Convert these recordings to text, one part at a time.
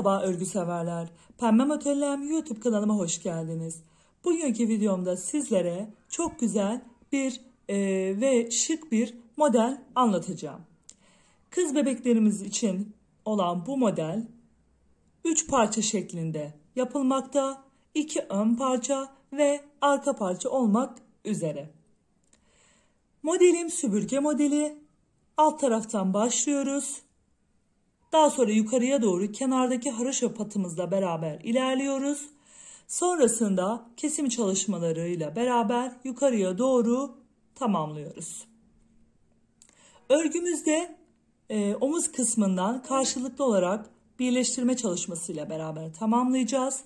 Merhaba örgü severler. Pembe Atölyem YouTube kanalıma hoş geldiniz. Bugünkü videomda sizlere çok güzel bir ve şık bir model anlatacağım. Kız bebeklerimiz için olan bu model 3 parça şeklinde yapılmakta. 2 ön parça ve arka parça olmak üzere. Modelim süpürge modeli. Alt taraftan başlıyoruz. Daha sonra yukarıya doğru kenardaki haroşa patımızla beraber ilerliyoruz. Sonrasında kesim çalışmalarıyla beraber yukarıya doğru tamamlıyoruz. Örgümüzde omuz kısmından karşılıklı olarak birleştirme çalışmasıyla beraber tamamlayacağız.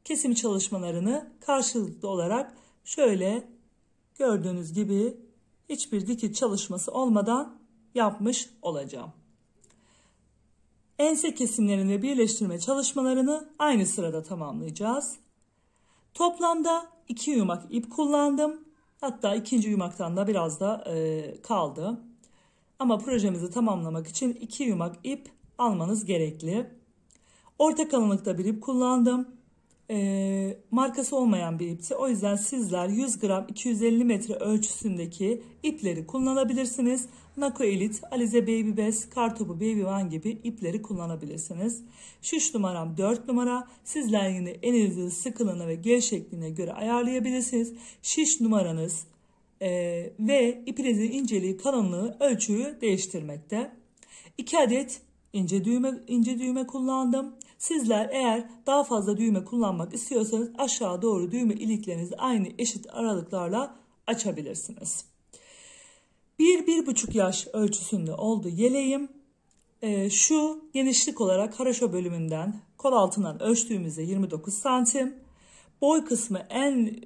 Kesim çalışmalarını karşılıklı olarak şöyle gördüğünüz gibi hiçbir dikiş çalışması olmadan yapmış olacağım. Ense kesimlerini ve birleştirme çalışmalarını aynı sırada tamamlayacağız. Toplamda 2 yumak ip kullandım. Hatta ikinci yumaktan da biraz da kaldı. Ama projemizi tamamlamak için 2 yumak ip almanız gerekli. Orta kalınlıkta bir ip kullandım. Markası olmayan bir ipti. O yüzden sizler 100 gram 250 metre ölçüsündeki ipleri kullanabilirsiniz. Nako Elite, Alize Baby Best, Kartopu Baby One gibi ipleri kullanabilirsiniz. Şiş numaram 4 numara. Sizler yine elinizin sıkılığına ve gevşekliğine göre ayarlayabilirsiniz. Şiş numaranız ve ipinizin inceliği, kalınlığı, ölçüyü değiştirmekte. 2 adet ince düğme kullandım. Sizler eğer daha fazla düğme kullanmak istiyorsanız aşağı doğru düğme iliklerinizi aynı eşit aralıklarla açabilirsiniz. 1-1,5 yaş ölçüsünde oldu yeleğim. Şu genişlik olarak haroşa bölümünden kol altından ölçtüğümüzde 29 santim. Boy kısmı en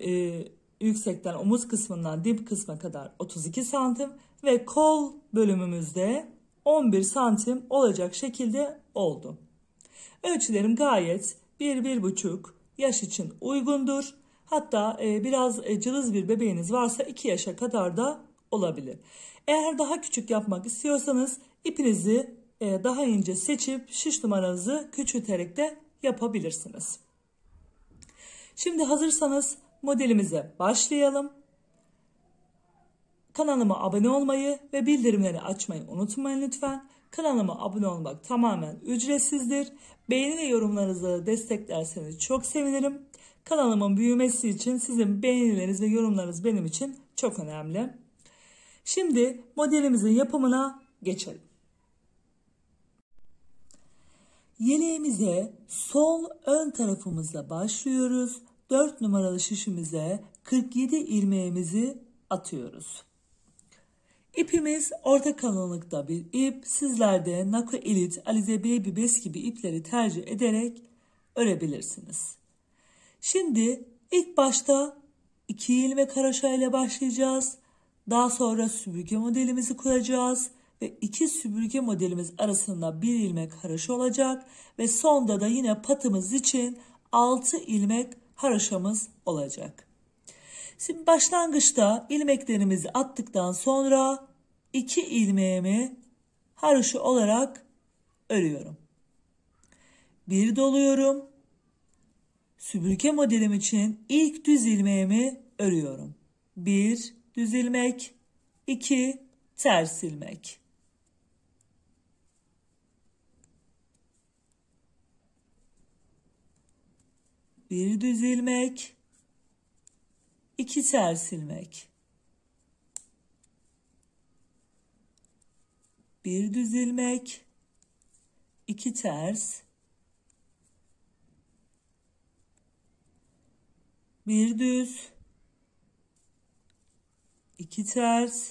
yüksekten omuz kısmından dip kısma kadar 32 santim ve kol bölümümüzde 11 santim olacak şekilde oldu. Ölçülerim gayet 1-1,5 yaş için uygundur. Hatta biraz cılız bir bebeğiniz varsa 2 yaşa kadar da olabilir. Eğer daha küçük yapmak istiyorsanız ipinizi daha ince seçip şiş numaranızı küçülterek de yapabilirsiniz. Şimdi hazırsanız modelimize başlayalım. Kanalıma abone olmayı ve bildirimleri açmayı unutmayın lütfen. Kanalıma abone olmak tamamen ücretsizdir. Beğeni ve yorumlarınızı desteklerseniz çok sevinirim. Kanalımın büyümesi için sizin beğenileriniz ve yorumlarınız benim için çok önemli. Şimdi modelimizin yapımına geçelim. Yeleğimize sol ön tarafımızla başlıyoruz. 4 numaralı şişimize 47 ilmeğimizi atıyoruz. İpimiz orta kalınlıkta bir ip. Sizler de Nako Elite, Alize Baby Best gibi ipleri tercih ederek örebilirsiniz. Şimdi ilk başta 2 ilmek haroşa ile başlayacağız. Daha sonra süpürge modelimizi kuracağız ve 2 süpürge modelimiz arasında 1 ilmek haroşa olacak ve sonda da yine patımız için 6 ilmek haroşamız olacak. Şimdi başlangıçta ilmeklerimizi attıktan sonra 2 ilmeğimi haroşa olarak örüyorum. Bir doluyorum. Süpürge modelim için ilk düz ilmeğimi örüyorum. 1 düz ilmek, 2 ters ilmek. Bir düz ilmek, 2 ters ilmek. Bir düz ilmek, 2 ters. Bir düz, 2 ters.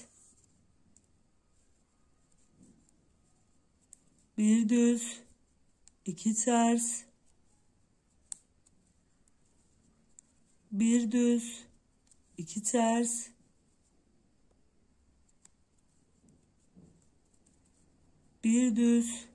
Bir düz, 2 ters. Bir düz, 2 ters. Bir düz.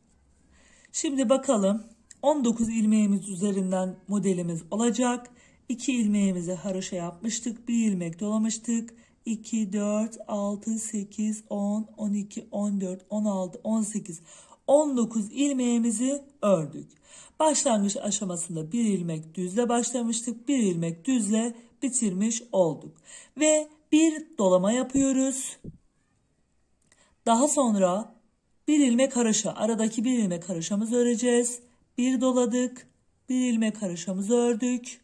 Şimdi bakalım 19 ilmeğimiz üzerinden modelimiz olacak. 2 ilmeğimizi haroşa yapmıştık. 1 ilmek dolamıştık. 2, 4, 6, 8, 10, 12, 14, 16, 18, 19 ilmeğimizi ördük. Başlangıç aşamasında bir ilmek düzle başlamıştık. Bir ilmek düzle bitirmiş olduk. Ve bir dolama yapıyoruz. Daha sonra bir ilmek haroşa, aradaki bir ilmek haroşamızı öreceğiz. Bir doladık. Bir ilmek haroşamızı ördük.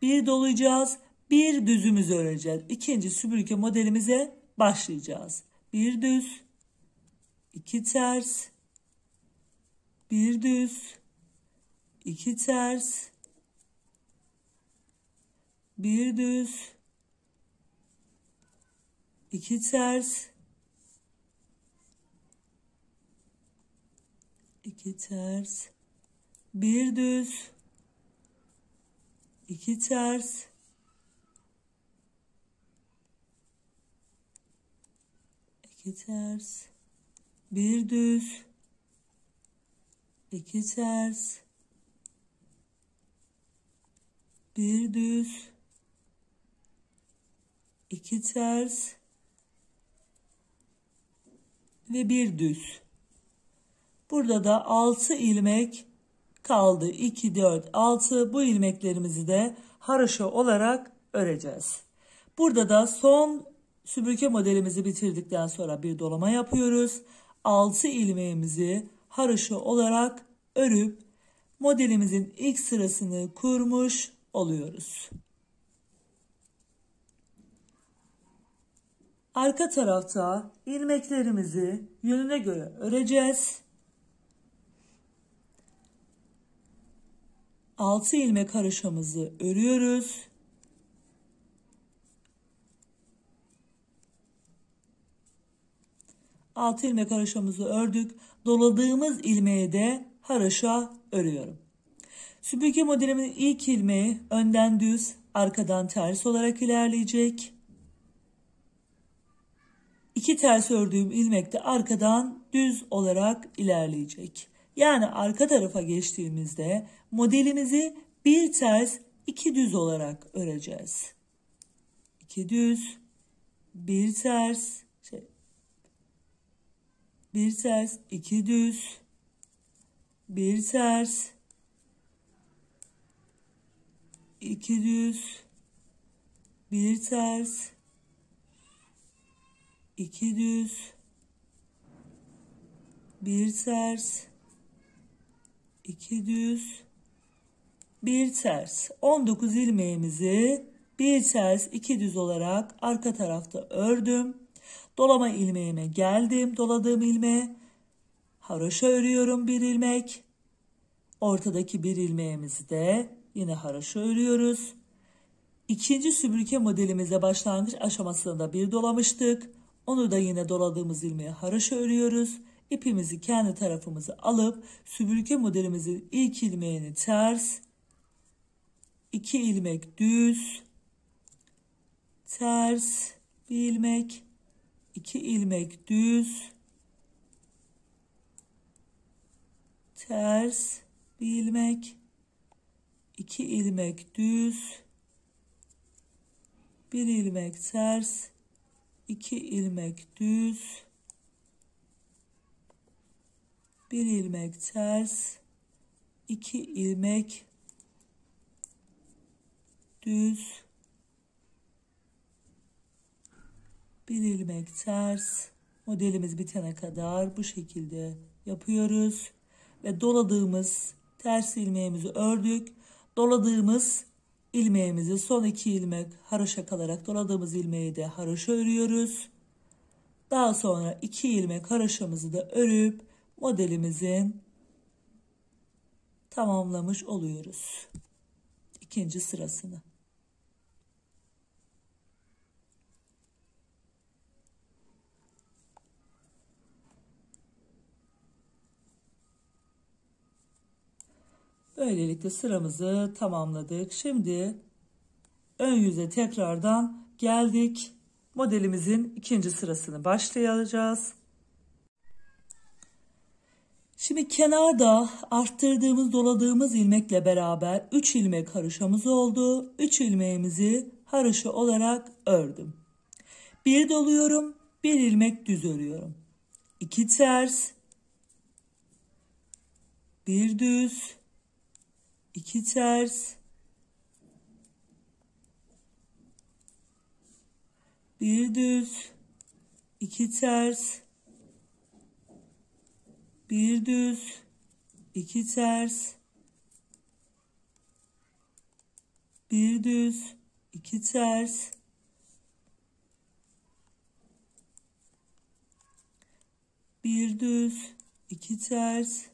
Bir dolayacağız. Bir düzümüzü öreceğiz. İkinci süpürge modelimize başlayacağız. Bir düz, iki ters, bir düz, iki ters, bir düz, iki ters, iki ters, bir düz, iki ters, iki ters, bir düz, iki ters, bir düz, iki ters ve bir düz. Burada da 6 ilmek kaldı. 2, 4, 6. Bu ilmeklerimizi de haroşa olarak öreceğiz. Burada da son süpürge modelimizi bitirdikten sonra bir dolama yapıyoruz. 6 ilmeğimizi haroşa olarak örüp modelimizin ilk sırasını kurmuş oluyoruz. Arka tarafta ilmeklerimizi yönüne göre öreceğiz. 6 ilmek haroşamızı örüyoruz. Altı ilmek haroşamızı ördük. Doladığımız ilmeği de haroşa örüyorum. Süpürge modelimin ilk ilmeği önden düz, arkadan ters olarak ilerleyecek. İki ters ördüğüm ilmek de arkadan düz olarak ilerleyecek. Yani arka tarafa geçtiğimizde modelimizi bir ters, iki düz olarak öreceğiz. İki düz, bir ters, bir ters, iki düz, bir ters, iki düz, bir ters, iki düz, bir ters, iki düz, bir ters. 19 ilmeğimizi bir ters, iki düz olarak arka tarafta ördüm. Dolama ilmeğime geldim. Doladığım ilmeğe haroşa örüyorum bir ilmek. Ortadaki bir ilmeğimizi de yine haroşa örüyoruz. İkinci süpürge modelimize başlangıç aşamasında bir dolamıştık. Onu da yine doladığımız ilmeğe haroşa örüyoruz. İpimizi kendi tarafımıza alıp süpürge modelimizin ilk ilmeğini ters, 2 ilmek düz, ters, bir ilmek, 2 ilmek düz, ters, bir ilmek, 2 ilmek düz, bir ilmek ters, 2 ilmek düz, bir ilmek ters, 2 ilmek düz, bir ilmek ters. Modelimiz bitene kadar bu şekilde yapıyoruz ve doladığımız ters ilmeğimizi ördük. Doladığımız ilmeğimizi son 2 ilmek haroşa kalarak doladığımız ilmeği de haroşa örüyoruz. Daha sonra 2 ilmek haroşamızı da örüp modelimizin tamamlamış oluyoruz. İkinci sırasını. Böylelikle sıramızı tamamladık. Şimdi ön yüze tekrardan geldik. Modelimizin ikinci sırasını başlayacağız. Şimdi kenarda arttırdığımız doladığımız ilmekle beraber 3 ilmek haroşamız oldu. 3 ilmeğimizi haroşa olarak ördüm. Bir doluyorum, bir ilmek düz örüyorum. 2 ters, bir düz, iki ters, bir düz, iki ters, bir düz, iki ters, bir düz, iki ters, bir düz, iki ters,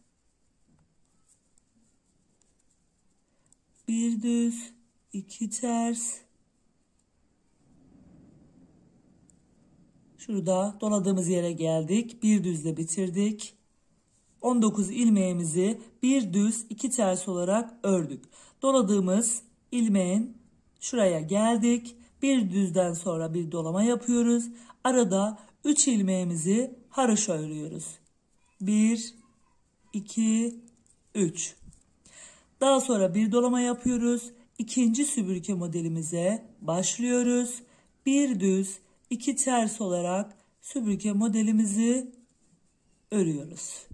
bir düz, iki ters. Şurada doladığımız yere geldik. Bir düzle bitirdik. 19 ilmeğimizi bir düz, iki ters olarak ördük. Doladığımız ilmeğin şuraya geldik. Bir düzden sonra bir dolama yapıyoruz. Arada 3 ilmeğimizi haroşa örüyoruz. 1, 2, 3. Daha sonra bir dolama yapıyoruz. İkinci süpürge modelimize başlıyoruz. Bir düz, iki ters olarak süpürge modelimizi örüyoruz.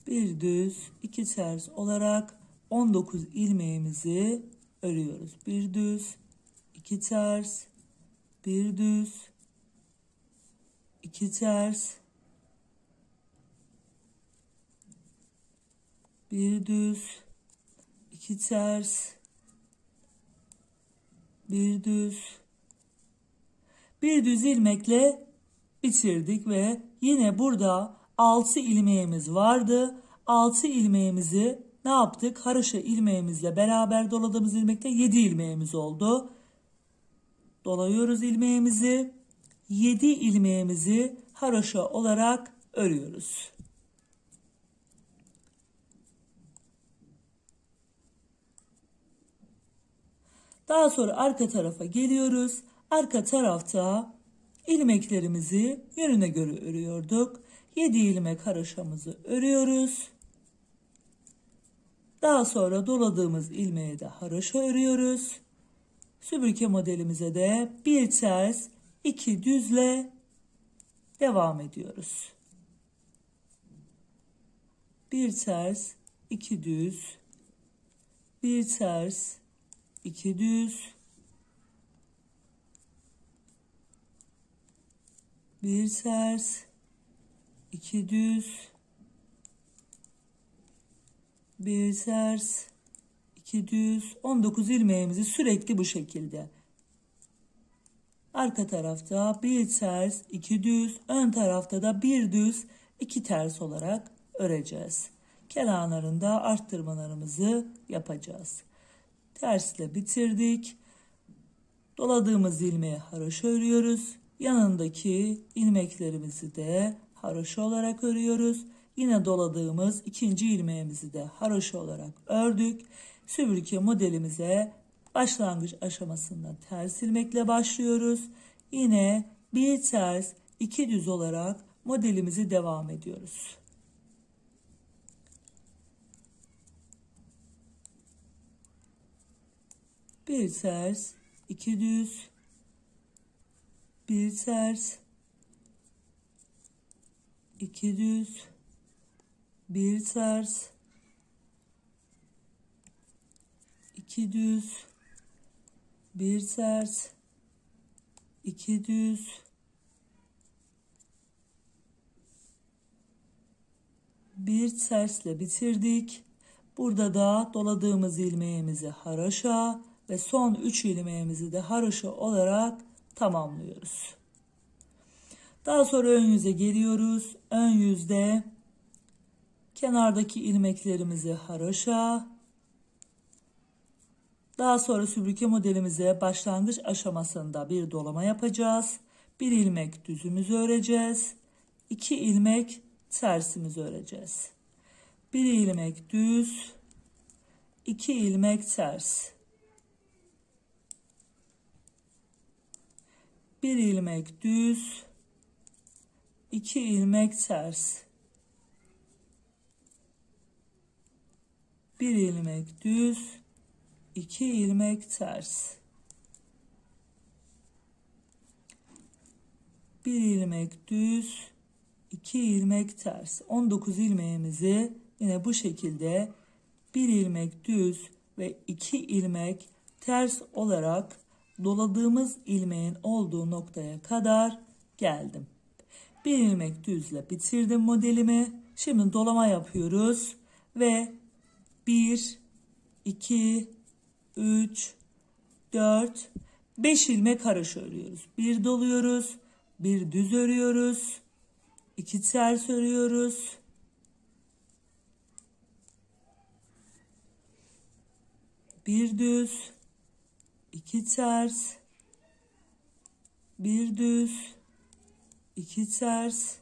Bir düz, iki ters olarak 19 ilmeğimizi örüyoruz. Bir düz, iki ters, bir düz, iki ters, bir düz, iki ters, bir düz, bir düz ilmekle bitirdik ve yine burada 6 ilmeğimiz vardı. 6 ilmeğimizi ne yaptık? Haroşa ilmeğimizle beraber doladığımız ilmekle 7 ilmeğimiz oldu. Dolıyoruz ilmeğimizi. 7 ilmeğimizi haroşa olarak örüyoruz. Daha sonra arka tarafa geliyoruz. Arka tarafta ilmeklerimizi yönüne göre örüyorduk. 7 ilmek haroşamızı örüyoruz. Daha sonra doladığımız ilmeğe de haroşa örüyoruz. Süpürge modelimize de bir ters, iki düzle devam ediyoruz. Bir ters, iki düz, bir ters, iki düz, bir ters, iki düz, bir ters, iki düz. 19 ilmeğimizi sürekli bu şekilde. Arka tarafta bir ters, iki düz, ön tarafta da bir düz, iki ters olarak öreceğiz. Kenarlarında arttırmalarımızı yapacağız. Tersle bitirdik. Doladığımız ilmeği haroşa örüyoruz. Yanındaki ilmeklerimizi de haroşa olarak örüyoruz. Yine doladığımız ikinci ilmeğimizi de haroşa olarak ördük. Süpürge modelimize başlangıç aşamasında ters ilmekle başlıyoruz. Yine bir ters, iki düz olarak modelimizi devam ediyoruz. Bir ters, iki düz, bir ters, iki düz, bir ters, iki düz, bir ters, iki düz, bir tersle bitirdik. Burada da doladığımız ilmeğimizi haroşa ve son 3 ilmeğimizi de haroşa olarak tamamlıyoruz. Daha sonra ön yüze geliyoruz. Ön yüzde kenardaki ilmeklerimizi haroşa. Daha sonra süpürge modelimize başlangıç aşamasında bir dolama yapacağız. Bir ilmek düzümüzü öreceğiz. 2 ilmek tersimizi öreceğiz. Bir ilmek düz, 2 ilmek ters. Bir ilmek düz, 2 ilmek ters. Bir ilmek düz, 2 ilmek ters. 1 ilmek düz, 2 ilmek ters. 19 ilmeğimizi yine bu şekilde 1 ilmek düz ve 2 ilmek ters olarak doladığımız ilmeğin olduğu noktaya kadar geldim. 1 ilmek düzle bitirdim modelimi. Şimdi dolama yapıyoruz ve 1, 2, 3, 4, 5 ilmek haroşa örüyoruz. 1 doluyoruz, 1 düz örüyoruz, 2 ters örüyoruz. 1 düz, 2 ters, 1 düz, 2 ters,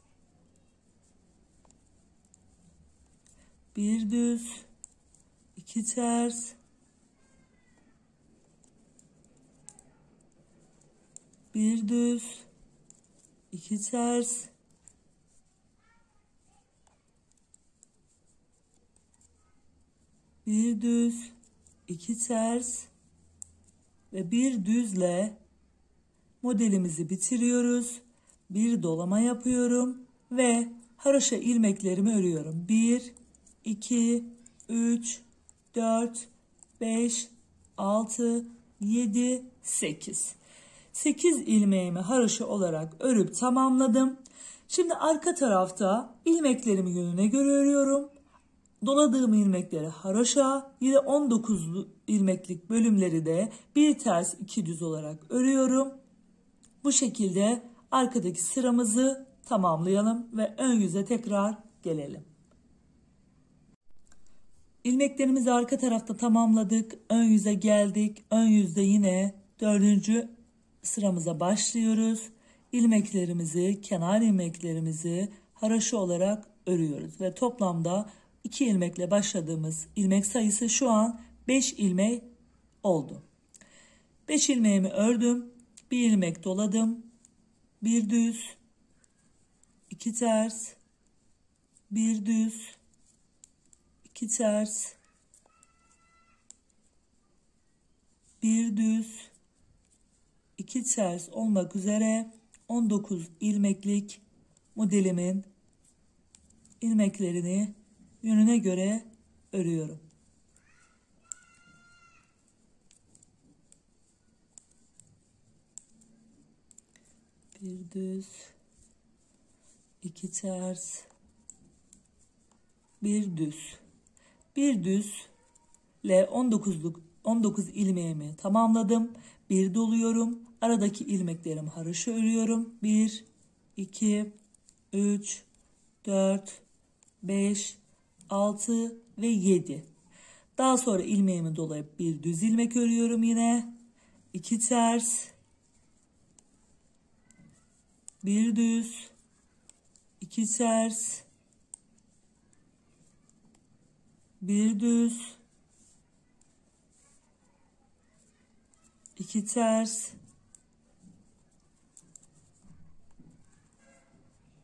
1 düz, 2 ters, 1 düz, 2 ters, 1 düz, 2 ters ve 1 düzle modelimizi bitiriyoruz. Bir dolama yapıyorum ve haroşa ilmeklerimi örüyorum. 1, 2, 3, 4, 5, 6, 7, 8. 8 ilmeğimi haroşa olarak örüp tamamladım. Şimdi arka tarafta ilmeklerimi yönüne göre örüyorum. Doladığım ilmekleri haroşa, yine 19 ilmeklik bölümleri de bir ters 2 düz olarak örüyorum. Bu şekilde arkadaki sıramızı tamamlayalım ve ön yüze tekrar gelelim. İlmeklerimizi arka tarafta tamamladık. Ön yüze geldik. Ön yüzde yine 4. sıramıza başlıyoruz. İlmeklerimizi, kenar ilmeklerimizi haroşa olarak örüyoruz ve toplamda 2 ilmekle başladığımız ilmek sayısı şu an 5 ilmek oldu. 5 ilmeğimi ördüm. 1 ilmek doladım. 1 düz, 2 ters, 1 düz, 2 ters, 1 düz, 2 ters olmak üzere 19 ilmeklik modelimin ilmeklerini yönüne göre örüyorum. Bir düz, 2 ters, 1 düz. 1 düzle 19 ilmeğimi tamamladım. 1 doluyorum. Aradaki ilmeklerimi haroşa örüyorum. 1, 2, 3, 4, 5, 6 ve 7. Daha sonra ilmeğimi dolayıp bir düz ilmek örüyorum yine. 2 ters, 1 düz, 2 ters, 1 düz, 2 ters,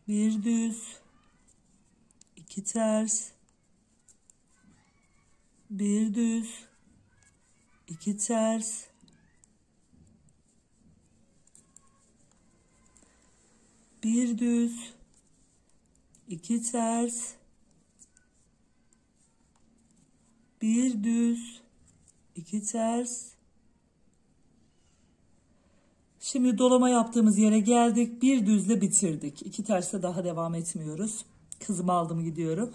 1 düz, 2 ters, 1 düz, 2 ters, 1 düz, 2 ters, 1 düz, 2 ters. Şimdi dolama yaptığımız yere geldik. Bir düzle bitirdik. 2 tersle daha devam etmiyoruz. Kızımı aldım gidiyorum.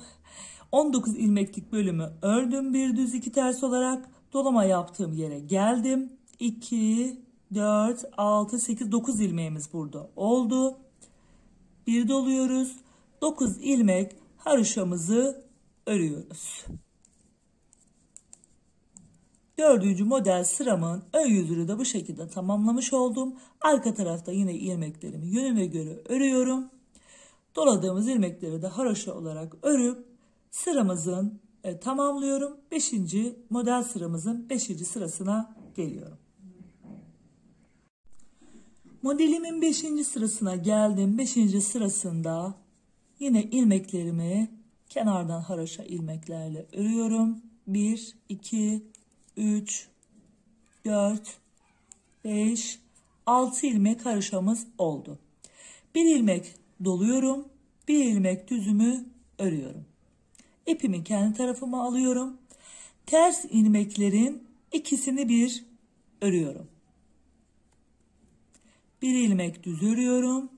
19 ilmeklik bölümü ördüm. Bir düz 2 ters olarak dolama yaptığım yere geldim. 2, 4, 6, 8, 9 ilmeğimiz burada oldu. Bir doluyoruz. 9 ilmek haroşamızı örüyoruz. 4. model sıramın ön yüzünü de bu şekilde tamamlamış oldum. Arka tarafta yine ilmeklerimi yönüne göre örüyorum. Doladığımız ilmekleri de haroşa olarak örüp sıramızın tamamlıyorum. 5. model sıramızın 5. sırasına geliyorum. Modelimin 5. sırasına geldim. 5. sırasında yine ilmeklerimi kenardan haroşa ilmeklerle örüyorum. 1, 2, 3, 4, 5, 6 ilmek haroşamız oldu. Bir ilmek doluyorum. Bir ilmek düzümü örüyorum. İpimi kendi tarafıma alıyorum. Ters ilmeklerin ikisini bir örüyorum. Bir ilmek düz örüyorum.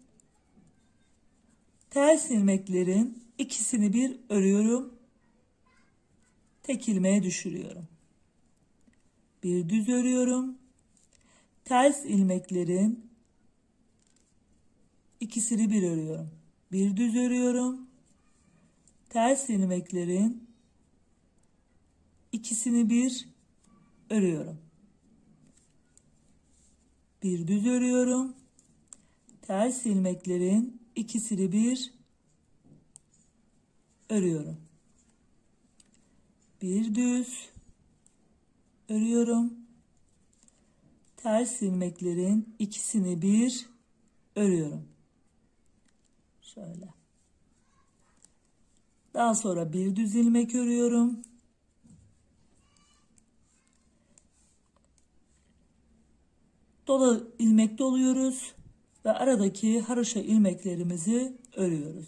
Ters ilmeklerin ikisini bir örüyorum. Tek ilmeğe düşürüyorum. Bir düz örüyorum. Ters ilmeklerin ikisini bir örüyorum. Bir düz örüyorum. Ters ilmeklerin ikisini bir örüyorum. Bir düz örüyorum. Ters ilmeklerin ikisini bir örüyorum. Bir düz örüyorum. Ters ilmeklerin ikisini bir örüyorum. Şöyle. Daha sonra bir düz ilmek örüyorum. İlmek doluyoruz ve aradaki haroşa ilmeklerimizi örüyoruz.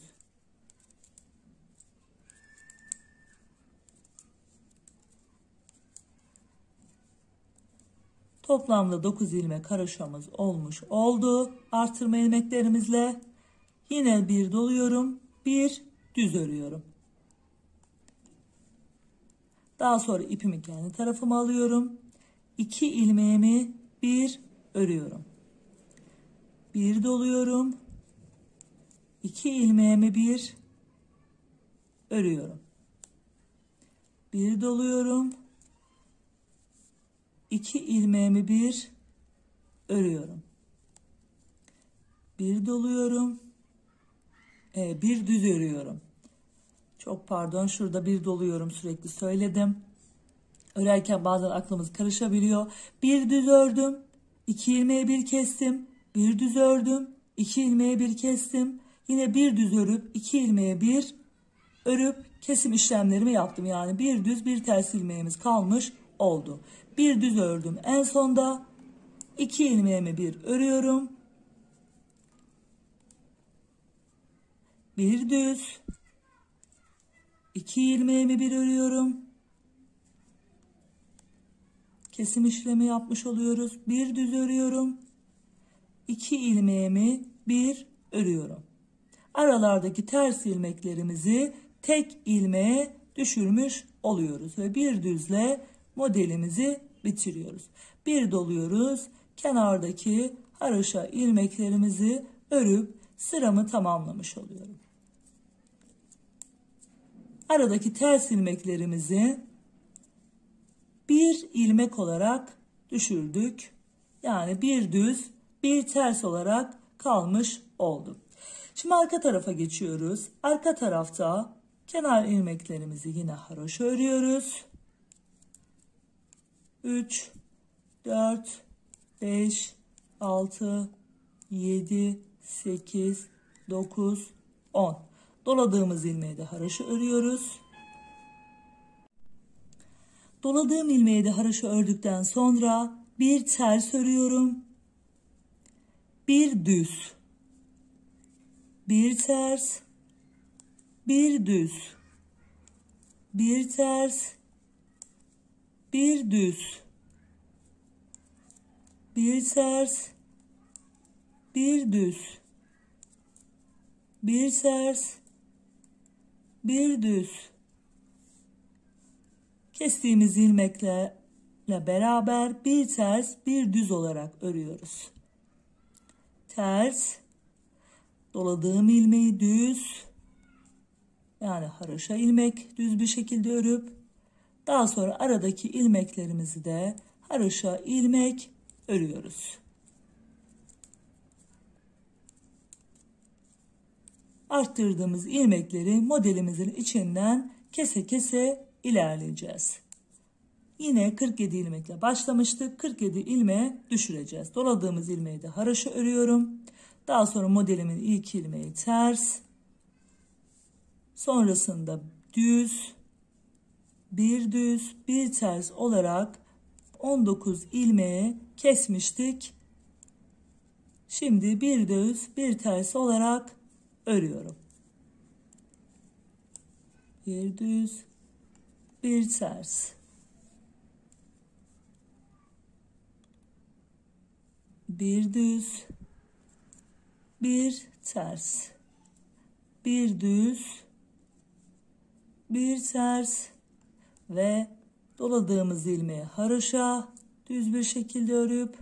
Toplamda 9 ilmek haroşamız olmuş oldu. Artırma ilmeklerimizle yine bir doluyorum, bir düz örüyorum. Daha sonra ipimi kendi tarafıma alıyorum. 2 ilmeğimi bir örüyorum. Bir doluyorum. 2 ilmeğimi bir örüyorum. Bir doluyorum. 2 ilmeğimi bir örüyorum. Bir doluyorum. Bir düz örüyorum. Çok pardon, şurada bir doluyorum, sürekli söyledim. Örerken bazen aklımız karışabiliyor. Bir düz ördüm. 2 ilmeği bir kestim. Bir düz ördüm. 2 ilmeği bir kestim. Yine bir düz örüp 2 ilmeği bir örüp kesim işlemlerimi yaptım. Yani bir düz bir ters ilmeğimiz kalmış oldu. Bir düz ördüm. En sonda 2 ilmeğimi bir örüyorum. Bir düz. 2 ilmeğimi bir örüyorum. Kesim işlemi yapmış oluyoruz. Bir düz örüyorum. 2 ilmeğimi bir örüyorum. Aralardaki ters ilmeklerimizi tek ilmeğe düşürmüş oluyoruz ve bir düzle modelimizi bitiriyoruz. Bir doluyoruz. Kenardaki haroşa ilmeklerimizi örüp sıramı tamamlamış oluyorum. Aradaki ters ilmeklerimizi bir ilmek olarak düşürdük. Yani bir düz, bir ters olarak kalmış oldu. Şimdi arka tarafa geçiyoruz. Arka tarafta kenar ilmeklerimizi yine haroşa örüyoruz. 3, 4, 5, 6, 7, 8, 9, 10. Doladığımız ilmeği de haroşa örüyoruz. Doladığım ilmeği de haroşa ördükten sonra bir ters örüyorum. Bir düz. Bir ters. Bir düz. Bir ters. Bir düz. Bir ters. Bir düz. Bir ters. Bir düz. Kestiğimiz ilmekle beraber bir ters bir düz olarak örüyoruz. Ters, doladığım ilmeği düz, yani haroşa ilmek düz bir şekilde örüp daha sonra aradaki ilmeklerimizi de haroşa ilmek örüyoruz. Arttırdığımız ilmekleri modelimizin içinden kese kese ilerleyeceğiz. Yine 47 ilmekle başlamıştık. 47 ilmeğe düşüreceğiz. Doladığımız ilmeği de haroşa örüyorum. Daha sonra modelimin ilk ilmeği ters. Sonrasında düz, bir ters olarak 19 ilmeğe kesmiştik. Şimdi bir düz bir ters olarak örüyorum. Bir düz bir ters. Bir düz bir ters. Bir düz bir ters ve doladığımız ilmeği haroşa düz bir şekilde örüp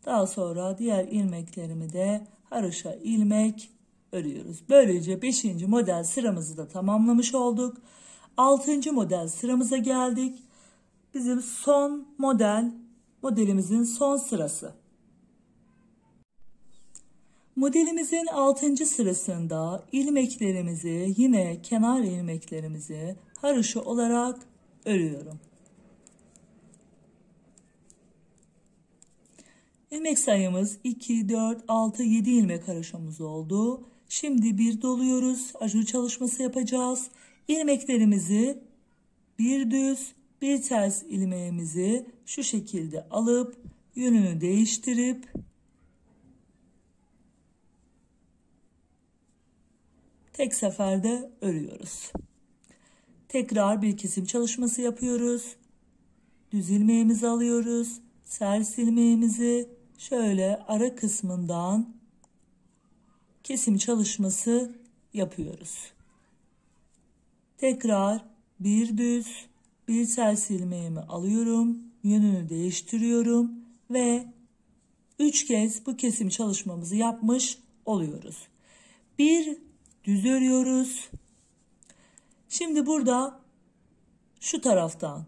daha sonra diğer ilmeklerimi de haroşa ilmek örüyoruz. Böylece 5. model sıramızı da tamamlamış olduk. 6. model sıramıza geldik. Bizim son modelimizin son sırası. Modelimizin 6. sırasında ilmeklerimizi yine kenar ilmeklerimizi haroşa olarak örüyorum. İlmek sayımız 2, 4, 6, 7 ilmek haroşamız oldu. Şimdi bir doluyoruz. Ajur çalışması yapacağız. İlmeklerimizi bir düz bir ters ilmeğimizi şu şekilde alıp yönünü değiştirip tek seferde örüyoruz. Tekrar bir kesim çalışması yapıyoruz. Düz ilmeğimizi alıyoruz. Ters ilmeğimizi şöyle ara kısmından kesim çalışması yapıyoruz. Tekrar bir düz bir ters ilmeğimi alıyorum. Yönünü değiştiriyorum ve 3 kez bu kesim çalışmamızı yapmış oluyoruz. Bir düz örüyoruz. Şimdi burada şu taraftan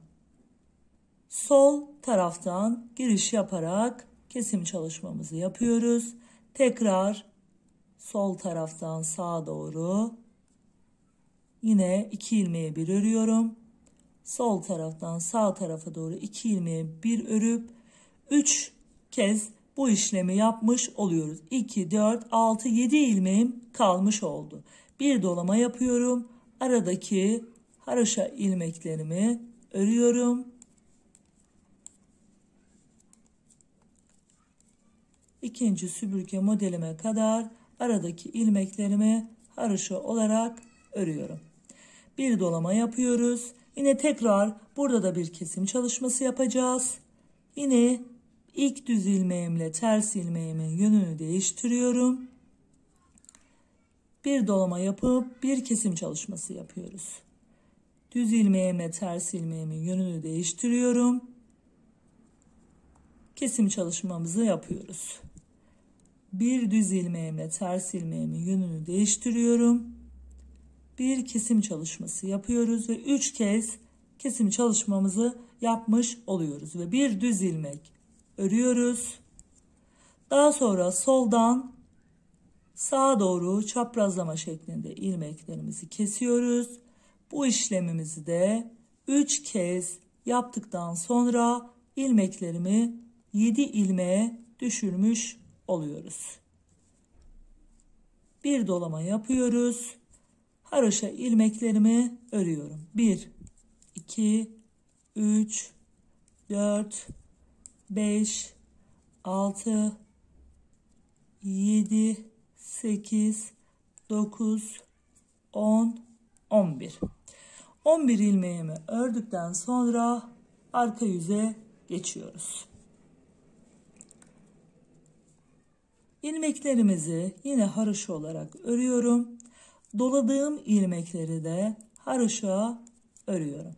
sol taraftan giriş yaparak kesim çalışmamızı yapıyoruz. Tekrar sol taraftan sağa doğru yine 2 ilmeği bir örüyorum. Sol taraftan sağ tarafa doğru 2 ilmeği bir örüp 3 kez bu işlemi yapmış oluyoruz. 2, 4, 6, 7 ilmeğim kalmış oldu. Bir dolama yapıyorum. Aradaki haroşa ilmeklerimi örüyorum. İkinci süpürge modelime kadar aradaki ilmeklerimi haroşa olarak örüyorum. Bir dolama yapıyoruz. Yine tekrar burada da bir kesim çalışması yapacağız. Yine ilk düz ilmeğimle ters ilmeğimin yönünü değiştiriyorum. Bir dolama yapıp bir kesim çalışması yapıyoruz. Düz ilmeğimle ters ilmeğimin yönünü değiştiriyorum. Kesim çalışmamızı yapıyoruz. Bir düz ilmeğimle ters ilmeğimin yönünü değiştiriyorum. Bir kesim çalışması yapıyoruz ve 3 kez kesim çalışmamızı yapmış oluyoruz ve bir düz ilmek örüyoruz. Daha sonra soldan sağa doğru çaprazlama şeklinde ilmeklerimizi kesiyoruz. Bu işlemimizi de 3 kez yaptıktan sonra ilmeklerimi 7 ilmeğe düşürmüş oluyoruz. Bir dolama yapıyoruz. Haroşa ilmeklerimi örüyorum. 1, 2, 3, 4, 5, 6, 7, 8, 9, 10, 11. 11 ilmeğimi ördükten sonra arka yüze geçiyoruz. İlmeklerimizi yine haroşa olarak örüyorum. Doladığım ilmekleri de haroşa örüyorum.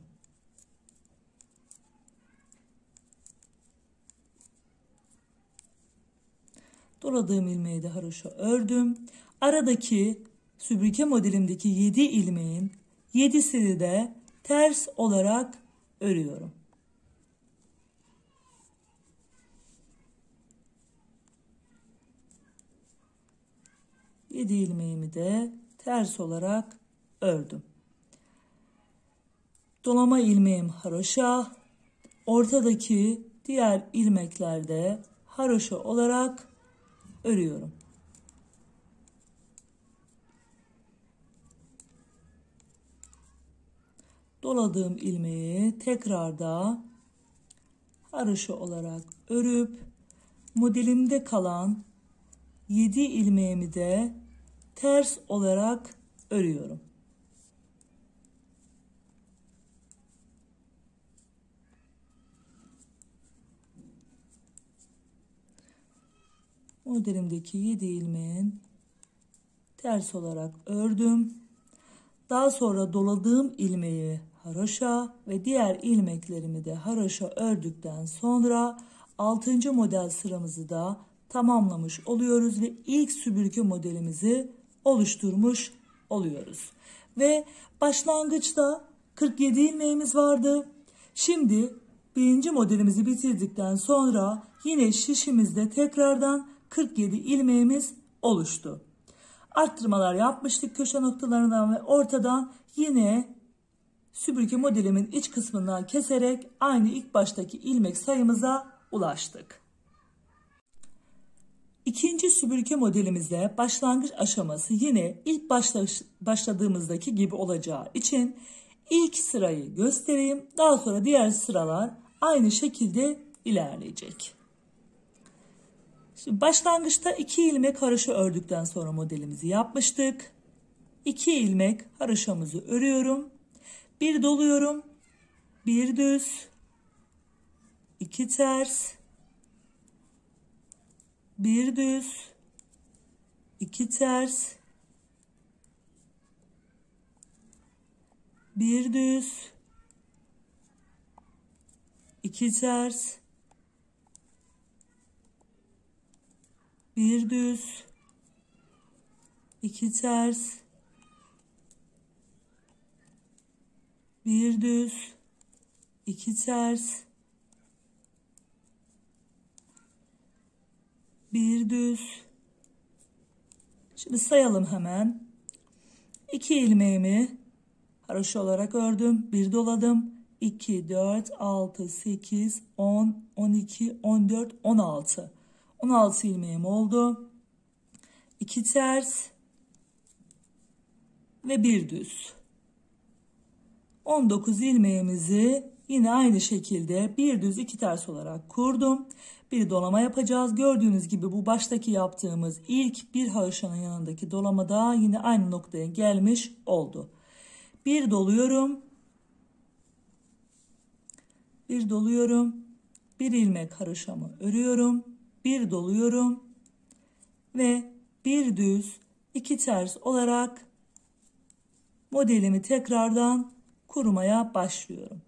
Doladığım ilmeği de haroşa ördüm. Aradaki süpürge modelimdeki 7 ilmeğin 7'sini de ters olarak örüyorum. Yedi ilmeğimi de ters olarak ördüm. Dolama ilmeğim haroşa, ortadaki diğer ilmeklerde haroşa olarak örüyorum. Doladığım ilmeği tekrar da haroşa olarak örüp modelimde kalan 7 ilmeğimi de ters olarak örüyorum. Modelimdeki 7 ilmeğin ters olarak ördüm. Daha sonra doladığım ilmeği haroşa ve diğer ilmeklerimi de haroşa ördükten sonra 6. model sıramızı da tamamlamış oluyoruz ve ilk süpürge modelimizi oluşturmuş oluyoruz. Ve başlangıçta 47 ilmeğimiz vardı. Şimdi birinci modelimizi bitirdikten sonra yine şişimizde tekrardan 47 ilmeğimiz oluştu. Arttırmalar yapmıştık köşe noktalarından ve ortadan yine süpürge modelimin iç kısmından keserek aynı ilk baştaki ilmek sayımıza ulaştık. İkinci süpürge modelimizde başlangıç aşaması yine ilk başladığımızdaki gibi olacağı için ilk sırayı göstereyim. Daha sonra diğer sıralar aynı şekilde ilerleyecek. Şimdi başlangıçta 2 ilmek haroşa ördükten sonra modelimizi yapmıştık. 2 ilmek haroşamızı örüyorum. 1 doluyorum. 1 düz. 2 ters. 1 düz. 2 ters. 1 düz. 2 ters. 1 düz, 2 ters, 1 düz, 2 ters, 1 düz. Şimdi sayalım hemen. 2 ilmeğimi haroşa olarak ördüm. 1 doladım. 2, 4, 6, 8, 10, 12, 14, 16. 16 ilmeğim oldu. 2 ters ve 1 düz. 19 ilmeğimizi yine aynı şekilde 1 düz 2 ters olarak kurdum. Bir dolama yapacağız. Gördüğünüz gibi bu baştaki yaptığımız ilk bir haroşanın yanındaki dolamada yine aynı noktaya gelmiş oldu. Bir doluyorum. Bir doluyorum. Bir ilmek haroşamı örüyorum. Bir doluyorum ve bir düz 2 ters olarak modelimi tekrardan kurmaya başlıyorum.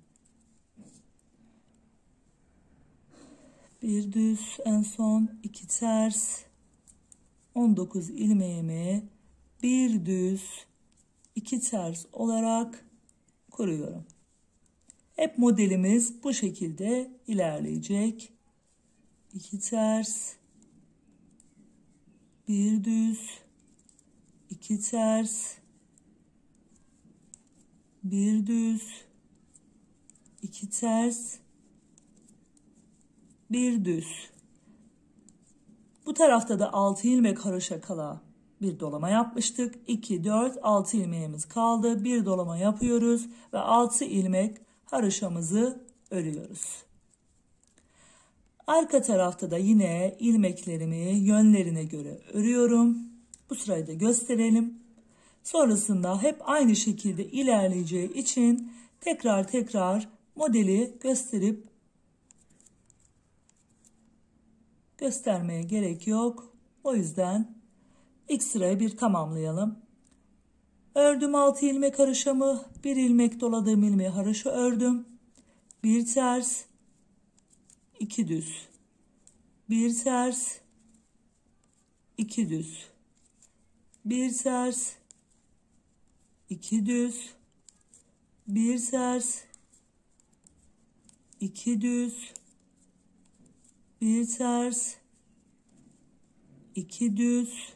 Bir düz, en son 2 ters, 19 ilmeğimi bir düz 2 ters olarak kuruyorum. Hep modelimiz bu şekilde ilerleyecek. 2 ters, 1 düz, 2 ters, 1 düz, 2 ters, 1 düz. Bu tarafta da 6 ilmek haroşa kala bir dolama yapmıştık. 2, 4, 6 ilmeğimiz kaldı. Bir dolama yapıyoruz ve 6 ilmek haroşamızı örüyoruz. Arka tarafta da yine ilmeklerimi yönlerine göre örüyorum. Bu sırayı da gösterelim. Sonrasında hep aynı şekilde ilerleyeceği için tekrar modeli göstermeye gerek yok. O yüzden ilk sırayı bir tamamlayalım. Ördüm 6 ilmek haroşamı, 1 ilmek doladığım ilmeği haroşa ördüm. 1 ters, 2 düz, 1 ters, 2 düz, 1 ters, 2 düz, 1 ters, 2 düz, 1 ters, 2 düz,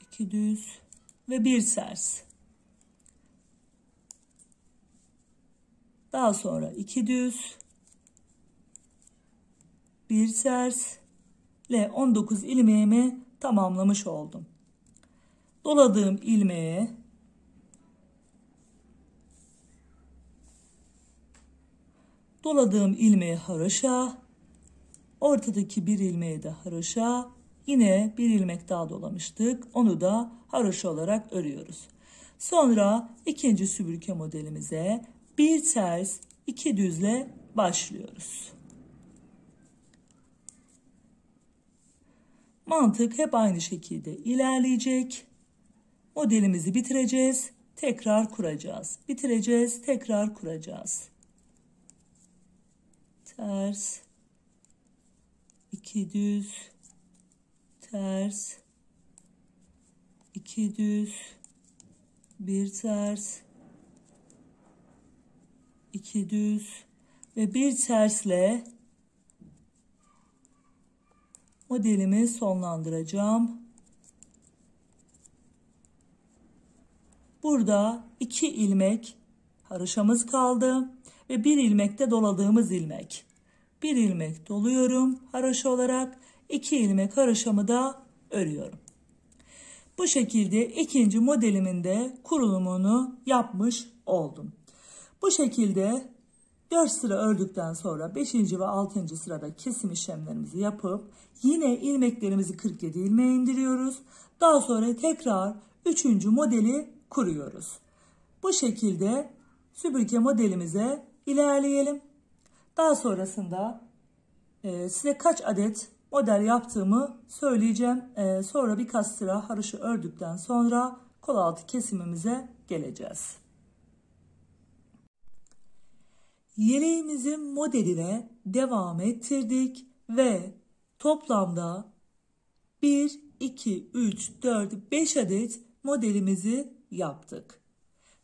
2 düz ve 1 ters. Daha sonra 2 düz, 1 ters ile 19 ilmeğimi tamamlamış oldum. Doladığım ilmeği haroşa, ortadaki bir ilmeği de haroşa, yine bir ilmek daha dolamıştık. Onu da haroşa olarak örüyoruz. Sonra ikinci süpürge modelimize bir ters iki düzle başlıyoruz. Mantık hep aynı şekilde ilerleyecek. Modelimizi bitireceğiz, tekrar kuracağız. Bitireceğiz, tekrar kuracağız. Ters, iki düz, ters, iki düz, bir ters, iki düz ve bir tersle modelimi sonlandıracağım. Burada 2 ilmek haroşamız kaldı ve 1 ilmek de doladığımız ilmek. 1 ilmek doluyorum haroşa olarak, 2 ilmek haroşamı da örüyorum. Bu şekilde ikinci modelimin de kurulumunu yapmış oldum. Bu şekilde 4 sıra ördükten sonra 5. ve 6. sırada kesim işlemlerimizi yapıp yine ilmeklerimizi 47 ilmeğe indiriyoruz. Daha sonra tekrar 3. modeli kuruyoruz. Bu şekilde süpürge modelimize ilerleyelim. Daha sonrasında size kaç adet model yaptığımı söyleyeceğim. Sonra birkaç sıra haroşa ördükten sonra kol altı kesimimize geleceğiz. Yeleğimizin modeline devam ettirdik ve toplamda 1, 2, 3, 4, 5 adet modelimizi yaptık.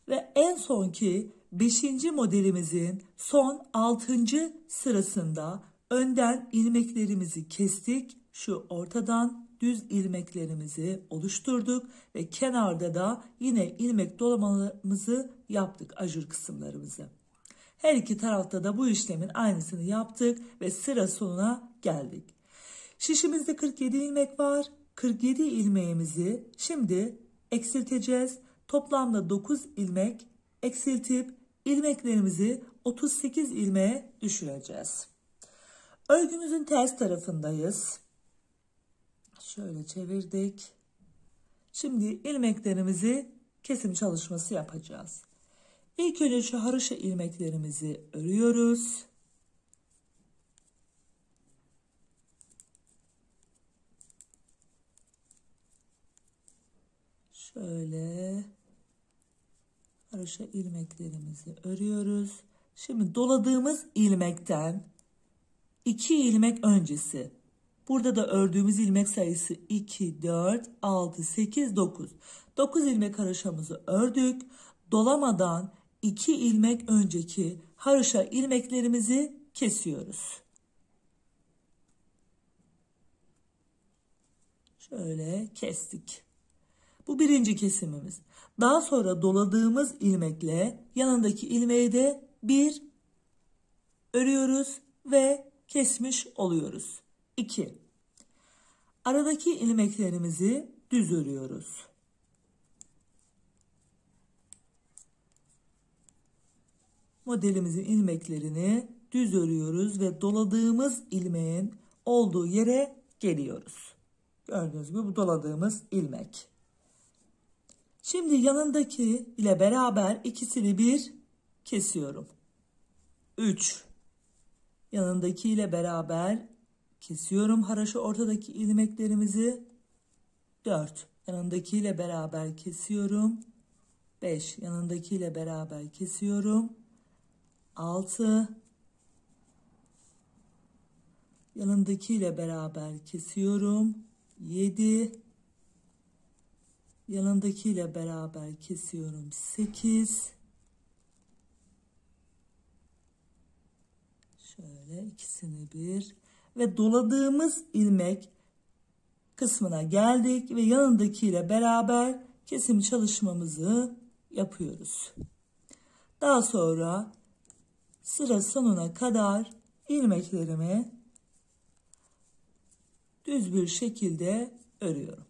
Ve en sonki 5. modelimizin son 6. sırasında önden ilmeklerimizi kestik. Şu ortadan düz ilmeklerimizi oluşturduk ve kenarda da yine ilmek dolamamızı yaptık, ajur kısımlarımızı. Her iki tarafta da bu işlemin aynısını yaptık ve sıra sonuna geldik. Şişimizde 47 ilmek var. 47 ilmeğimizi şimdi eksilteceğiz. Toplamda 9 ilmek eksiltip ilmeklerimizi 38 ilmeğe düşüreceğiz. Örgümüzün ters tarafındayız. Şöyle çevirdik. Şimdi ilmeklerimizi kesim çalışması yapacağız. İlk önce şu haroşa ilmeklerimizi örüyoruz. Şöyle haroşa ilmeklerimizi örüyoruz. Şimdi doladığımız ilmekten 2 ilmek öncesi. Burada da ördüğümüz ilmek sayısı 2, 4, 6, 8, 9. 9 ilmek haroşamızı ördük. Dolamadan 2 ilmek önceki haroşa ilmeklerimizi kesiyoruz. Şöyle kestik. Bu birinci kesimimiz. Daha sonra doladığımız ilmekle yanındaki ilmeği de bir örüyoruz ve kesmiş oluyoruz. 2. Aradaki ilmeklerimizi düz örüyoruz. Modelimizin ilmeklerini düz örüyoruz ve doladığımız ilmeğin olduğu yere geliyoruz. Gördüğünüz gibi bu doladığımız ilmek. Şimdi yanındaki ile beraber ikisini bir kesiyorum. 3. Yanındaki ile beraber kesiyorum haroşa ortadaki ilmeklerimizi. 4. Yanındaki ile beraber kesiyorum. 5. Yanındaki ile beraber kesiyorum. 6. Yanındaki ile beraber kesiyorum. 7. Yanındaki ile beraber kesiyorum. 8. Şöyle ikisini bir ve doladığımız ilmek kısmına geldik ve yanındaki ile beraber kesim çalışmamızı yapıyoruz. Daha sonra sıra sonuna kadar ilmeklerimi düz bir şekilde örüyorum.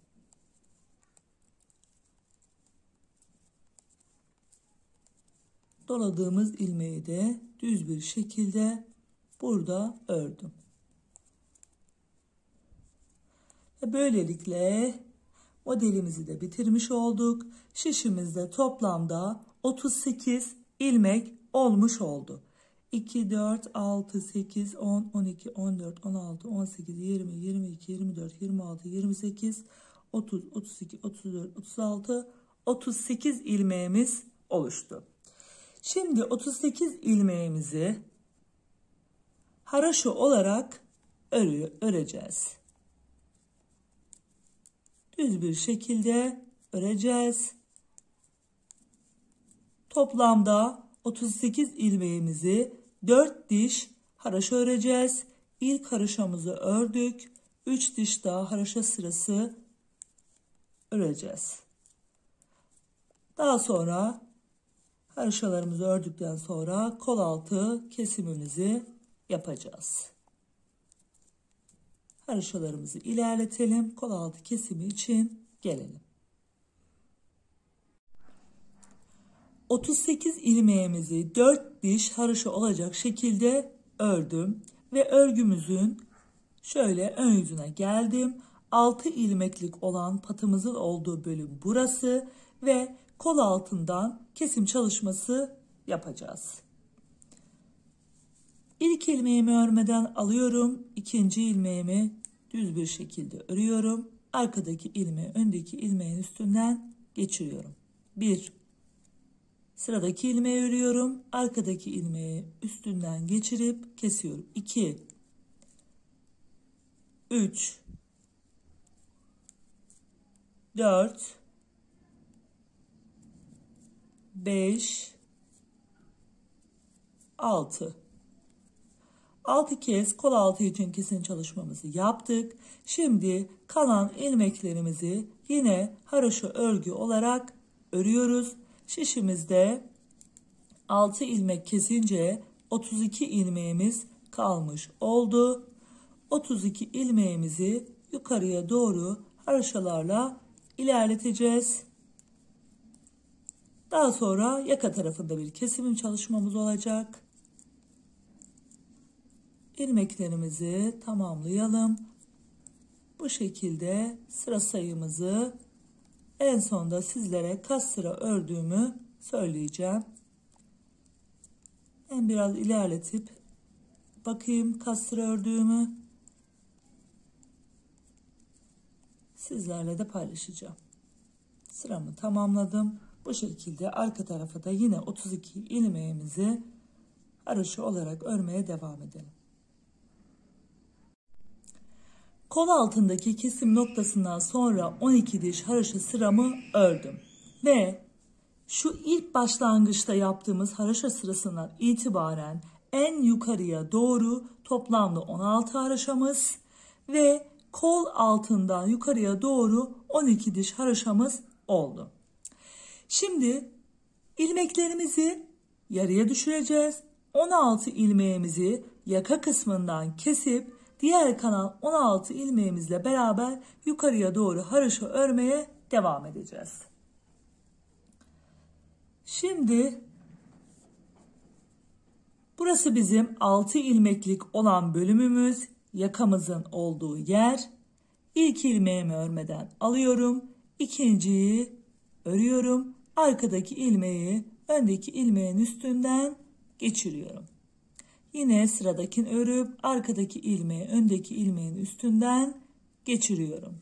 Doladığımız ilmeği de düz bir şekilde burada ördüm. Ve böylelikle modelimizi de bitirmiş olduk. Şişimizde toplamda 38 ilmek olmuş oldu. 2, 4, 6, 8, 10, 12, 14, 16, 18, 20, 22, 24, 26, 28, 30, 32, 34, 36, 38 ilmeğimiz oluştu. Şimdi 38 ilmeğimizi haraşo olarak öreceğiz. Düz bir şekilde öreceğiz. Toplamda 38 ilmeğimizi 4 diş haraşo öreceğiz. İlk haraşamızı ördük. 3 diş daha haraşo sırası öreceğiz. Daha sonra haraşolarımızı ördükten sonra kol altı kesimimizi yapacağız. Haraşolarımızı ilerletelim. Kol altı kesimi için gelelim. 38 ilmeğimizi 4 diş haraşo olacak şekilde ördüm ve örgümüzün şöyle ön yüzüne geldim. 6 ilmeklik olan patımızın olduğu bölüm burası ve kol altından kesim çalışması yapacağız. İlk ilmeğimi örmeden alıyorum. İkinci ilmeğimi düz bir şekilde örüyorum. Arkadaki ilmeği öndeki ilmeğin üstünden geçiriyorum. 1. Sıradaki ilmeği örüyorum. Arkadaki ilmeği üstünden geçirip kesiyorum. 2. 3. 4. 5. 6. 6 kez kol altı için kesim çalışmamızı yaptık. Şimdi kalan ilmeklerimizi yine haraşo örgü olarak örüyoruz. Şişimizde 6 ilmek kesince 32 ilmeğimiz kalmış oldu. 32 ilmeğimizi yukarıya doğru haraşolarla ilerleteceğiz. Daha sonra yaka tarafında bir kesim çalışmamız olacak. İlmeklerimizi tamamlayalım. Bu şekilde sıra sayımızı en sonda sizlere kaç sıra ördüğümü söyleyeceğim. Ben biraz ilerletip bakayım kaç sıra ördüğümü sizlerle de paylaşacağım. Sıramı tamamladım. Bu şekilde arka tarafa da yine 32 ilmeğimizi haraşo olarak örmeye devam edelim. Kol altındaki kesim noktasından sonra 12 diş haraşo sıramı ördüm. Ve şu ilk başlangıçta yaptığımız haraşo sırasından itibaren en yukarıya doğru toplamda 16 haraşamız ve kol altından yukarıya doğru 12 diş haraşamız oldu. Şimdi ilmeklerimizi yarıya düşüreceğiz. 16 ilmeğimizi yaka kısmından kesip diğer kalan 16 ilmeğimizle beraber yukarıya doğru haraşo örmeye devam edeceğiz. Şimdi burası bizim 6 ilmeklik olan bölümümüz, yakamızın olduğu yer. İlk ilmeğimi örmeden alıyorum. İkinciyi örüyorum. Arkadaki ilmeği öndeki ilmeğin üstünden geçiriyorum. Yine sıradakini örüp arkadaki ilmeği öndeki ilmeğin üstünden geçiriyorum.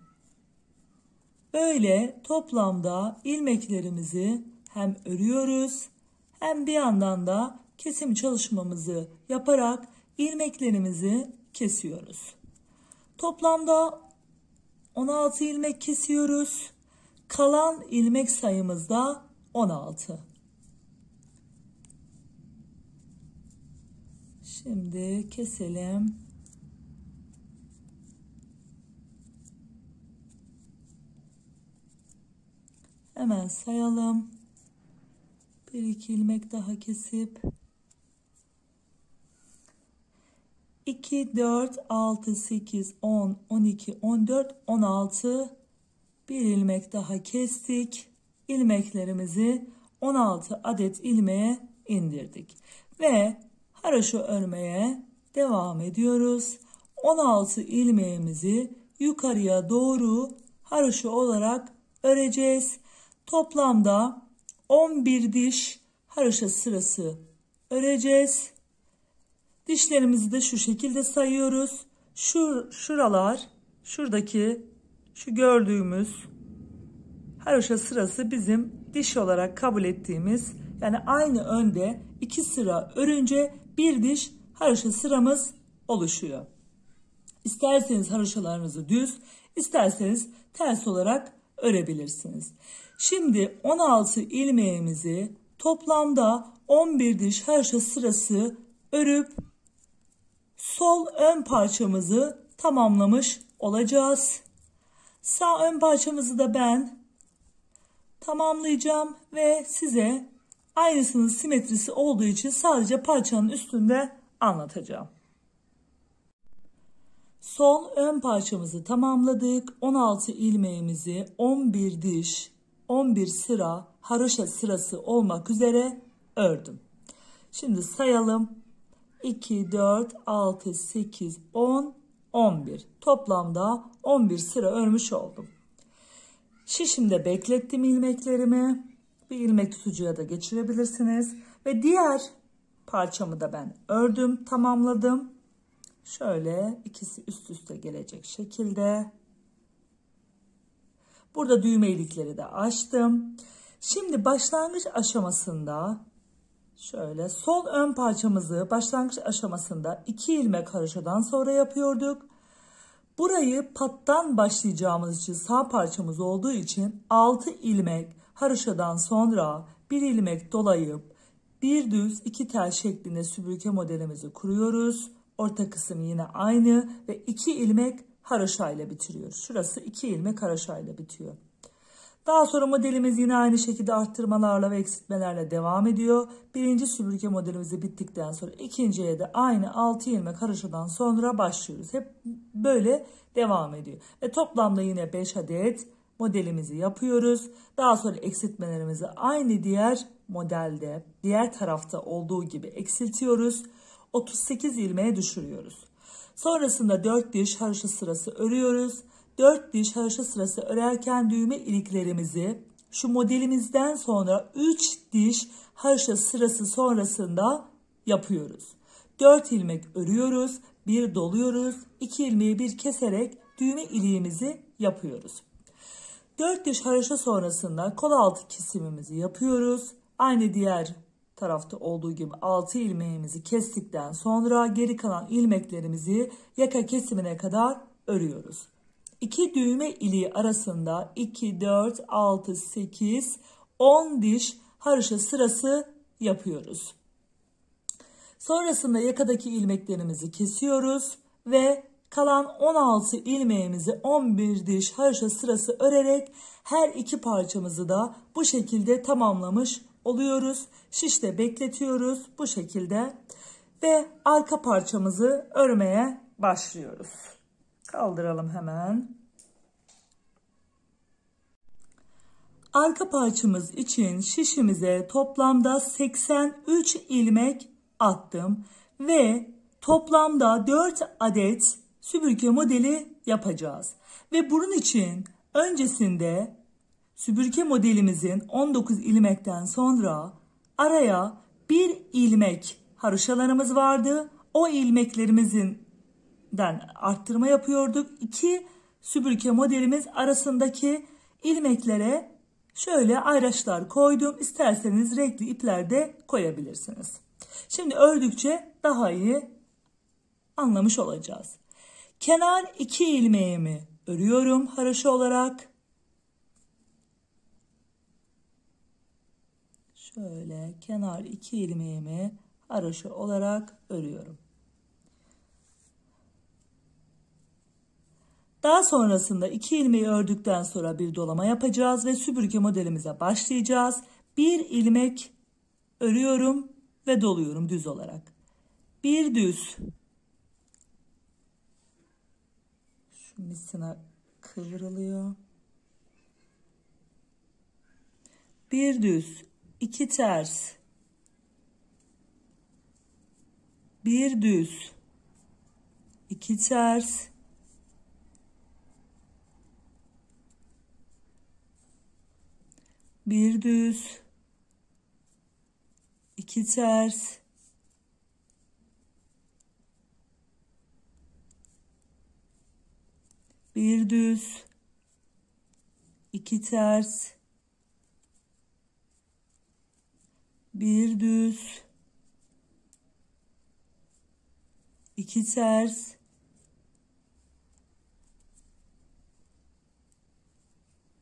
Böyle toplamda ilmeklerimizi hem örüyoruz hem bir yandan da kesim çalışmamızı yaparak ilmeklerimizi kesiyoruz. Toplamda 16 ilmek kesiyoruz. Kalan ilmek sayımız da 16. Şimdi keselim. Hemen sayalım. 1-2 ilmek daha kesip 2, 4, 6, 8, 10, 12, 14, 16 bir ilmek daha kestik. İlmeklerimizi 16 adet ilmeğe indirdik. Ve haraşo örmeye devam ediyoruz. 16 ilmeğimizi yukarıya doğru haroşa olarak öreceğiz. Toplamda 11 diş haroşa sırası öreceğiz. Dişlerimizi de şu şekilde sayıyoruz. Şuralar, şuradaki şu gördüğümüz haroşa sırası bizim diş olarak kabul ettiğimiz, yani aynı önde 2 sıra örünce bir diş haroşa sıramız oluşuyor. İsterseniz haroşalarınızı düz, isterseniz ters olarak örebilirsiniz. Şimdi 16 ilmeğimizi toplamda 11 diş haroşa sırası örüp sol ön parçamızı tamamlamış olacağız. Sağ ön parçamızı da ben tamamlayacağım ve size aynısının simetrisi olduğu için sadece parçanın üstünde anlatacağım. Sol ön parçamızı tamamladık. 16 ilmeğimizi 11 diş, 11 sıra haroşa sırası olmak üzere ördüm. Şimdi sayalım. 2, 4, 6, 8, 10, 11. Toplamda 11 sıra örmüş oldum. Şişimde beklettim ilmeklerimi. Bir ilmek tutucuya da geçirebilirsiniz. Ve diğer parçamı da ben ördüm, tamamladım. Şöyle ikisi üst üste gelecek şekilde. Burada düğme ilikleri de açtım. Şimdi başlangıç aşamasında şöyle sol ön parçamızı başlangıç aşamasında 2 ilmek haroşadan sonra yapıyorduk. Burayı pattan başlayacağımız için sağ parçamız olduğu için 6 ilmek haroşadan sonra 1 ilmek dolayıp bir düz 2 tel şeklinde süpürge modelimizi kuruyoruz. Orta kısım yine aynı ve 2 ilmek haroşa ile bitiriyoruz. Şurası 2 ilmek haroşa ile bitiyor. Daha sonra modelimiz yine aynı şekilde arttırmalarla ve eksiltmelerle devam ediyor. Birinci süpürge modelimizi bittikten sonra ikinciye de aynı 6 ilmek haroşadan sonra başlıyoruz. Hep böyle devam ediyor. Ve toplamda yine 5 adet modelimizi yapıyoruz. Daha sonra eksiltmelerimizi aynı diğer modelde, diğer tarafta olduğu gibi eksiltiyoruz. 38 ilmeğe düşürüyoruz. Sonrasında 4 diş haroşa sırası örüyoruz. 4 diş haroşa sırası örerken düğme iliklerimizi şu modelimizden sonra 3 diş haroşa sırası sonrasında yapıyoruz. 4 ilmek örüyoruz, 1 doluyoruz, 2 ilmeği bir keserek düğme iliğimizi yapıyoruz. 4 diş haroşa sonrasında kol altı kesimimizi yapıyoruz. Aynı diğer tarafta olduğu gibi 6 ilmeğimizi kestikten sonra geri kalan ilmeklerimizi yaka kesimine kadar örüyoruz. 2 düğme iliği arasında 2, 4, 6, 8, 10 diş haroşa sırası yapıyoruz. Sonrasında yakadaki ilmeklerimizi kesiyoruz ve kalan 16 ilmeğimizi 11 diş haroşa sırası örerek her iki parçamızı da bu şekilde tamamlamış oluyoruz. Şişte bekletiyoruz bu şekilde ve arka parçamızı örmeye başlıyoruz. Kaldıralım hemen. Arka parçamız için şişimize toplamda 83 ilmek attım ve toplamda 4 adet süpürge modeli yapacağız. Ve bunun için öncesinde süpürge modelimizin 19 ilmekten sonra araya bir ilmek haroşalarımız vardı. O ilmeklerimizden arttırma yapıyorduk. 2 süpürge modelimiz arasındaki ilmeklere şöyle ayraçlar koydum. İsterseniz renkli ipler de koyabilirsiniz. Şimdi ördükçe daha iyi anlamış olacağız. Kenar 2 ilmeğimi örüyorum haroşa olarak. Şöyle kenar 2 ilmeğimi haroşa olarak örüyorum. Daha sonrasında 2 ilmeği ördükten sonra bir dolama yapacağız ve süpürge modelimize başlayacağız. 1 ilmek örüyorum ve doluyorum düz olarak. Bir düz. Şu misina kıvrılıyor. Bir düz, 2 ters. Bir düz, 2 ters. bir düz, iki ters, bir düz, iki ters, bir düz, iki ters,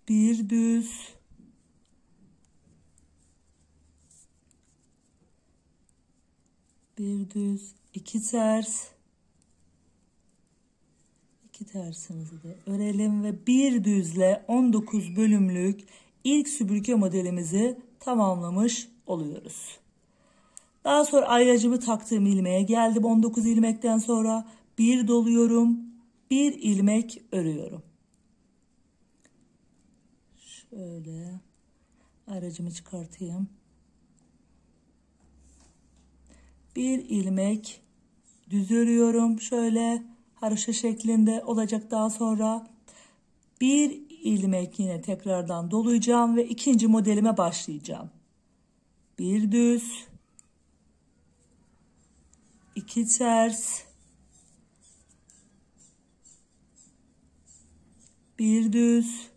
bir düz, bir düz, iki ters, iki tersimizi de örelim ve bir düzle 19 bölümlük ilk süpürge modelimizi tamamlamış oluyoruz. Daha sonra ayracımı taktığım ilmeğe geldim. 19 ilmekten sonra bir doluyorum, bir ilmek örüyorum. Şöyle ayracımı çıkartayım. Bir ilmek düz örüyorum. Şöyle haroşa şeklinde olacak. Daha sonra bir ilmek yine tekrardan dolayacağım ve ikinci modelime başlayacağım. Bir düz, iki ters, bir düz,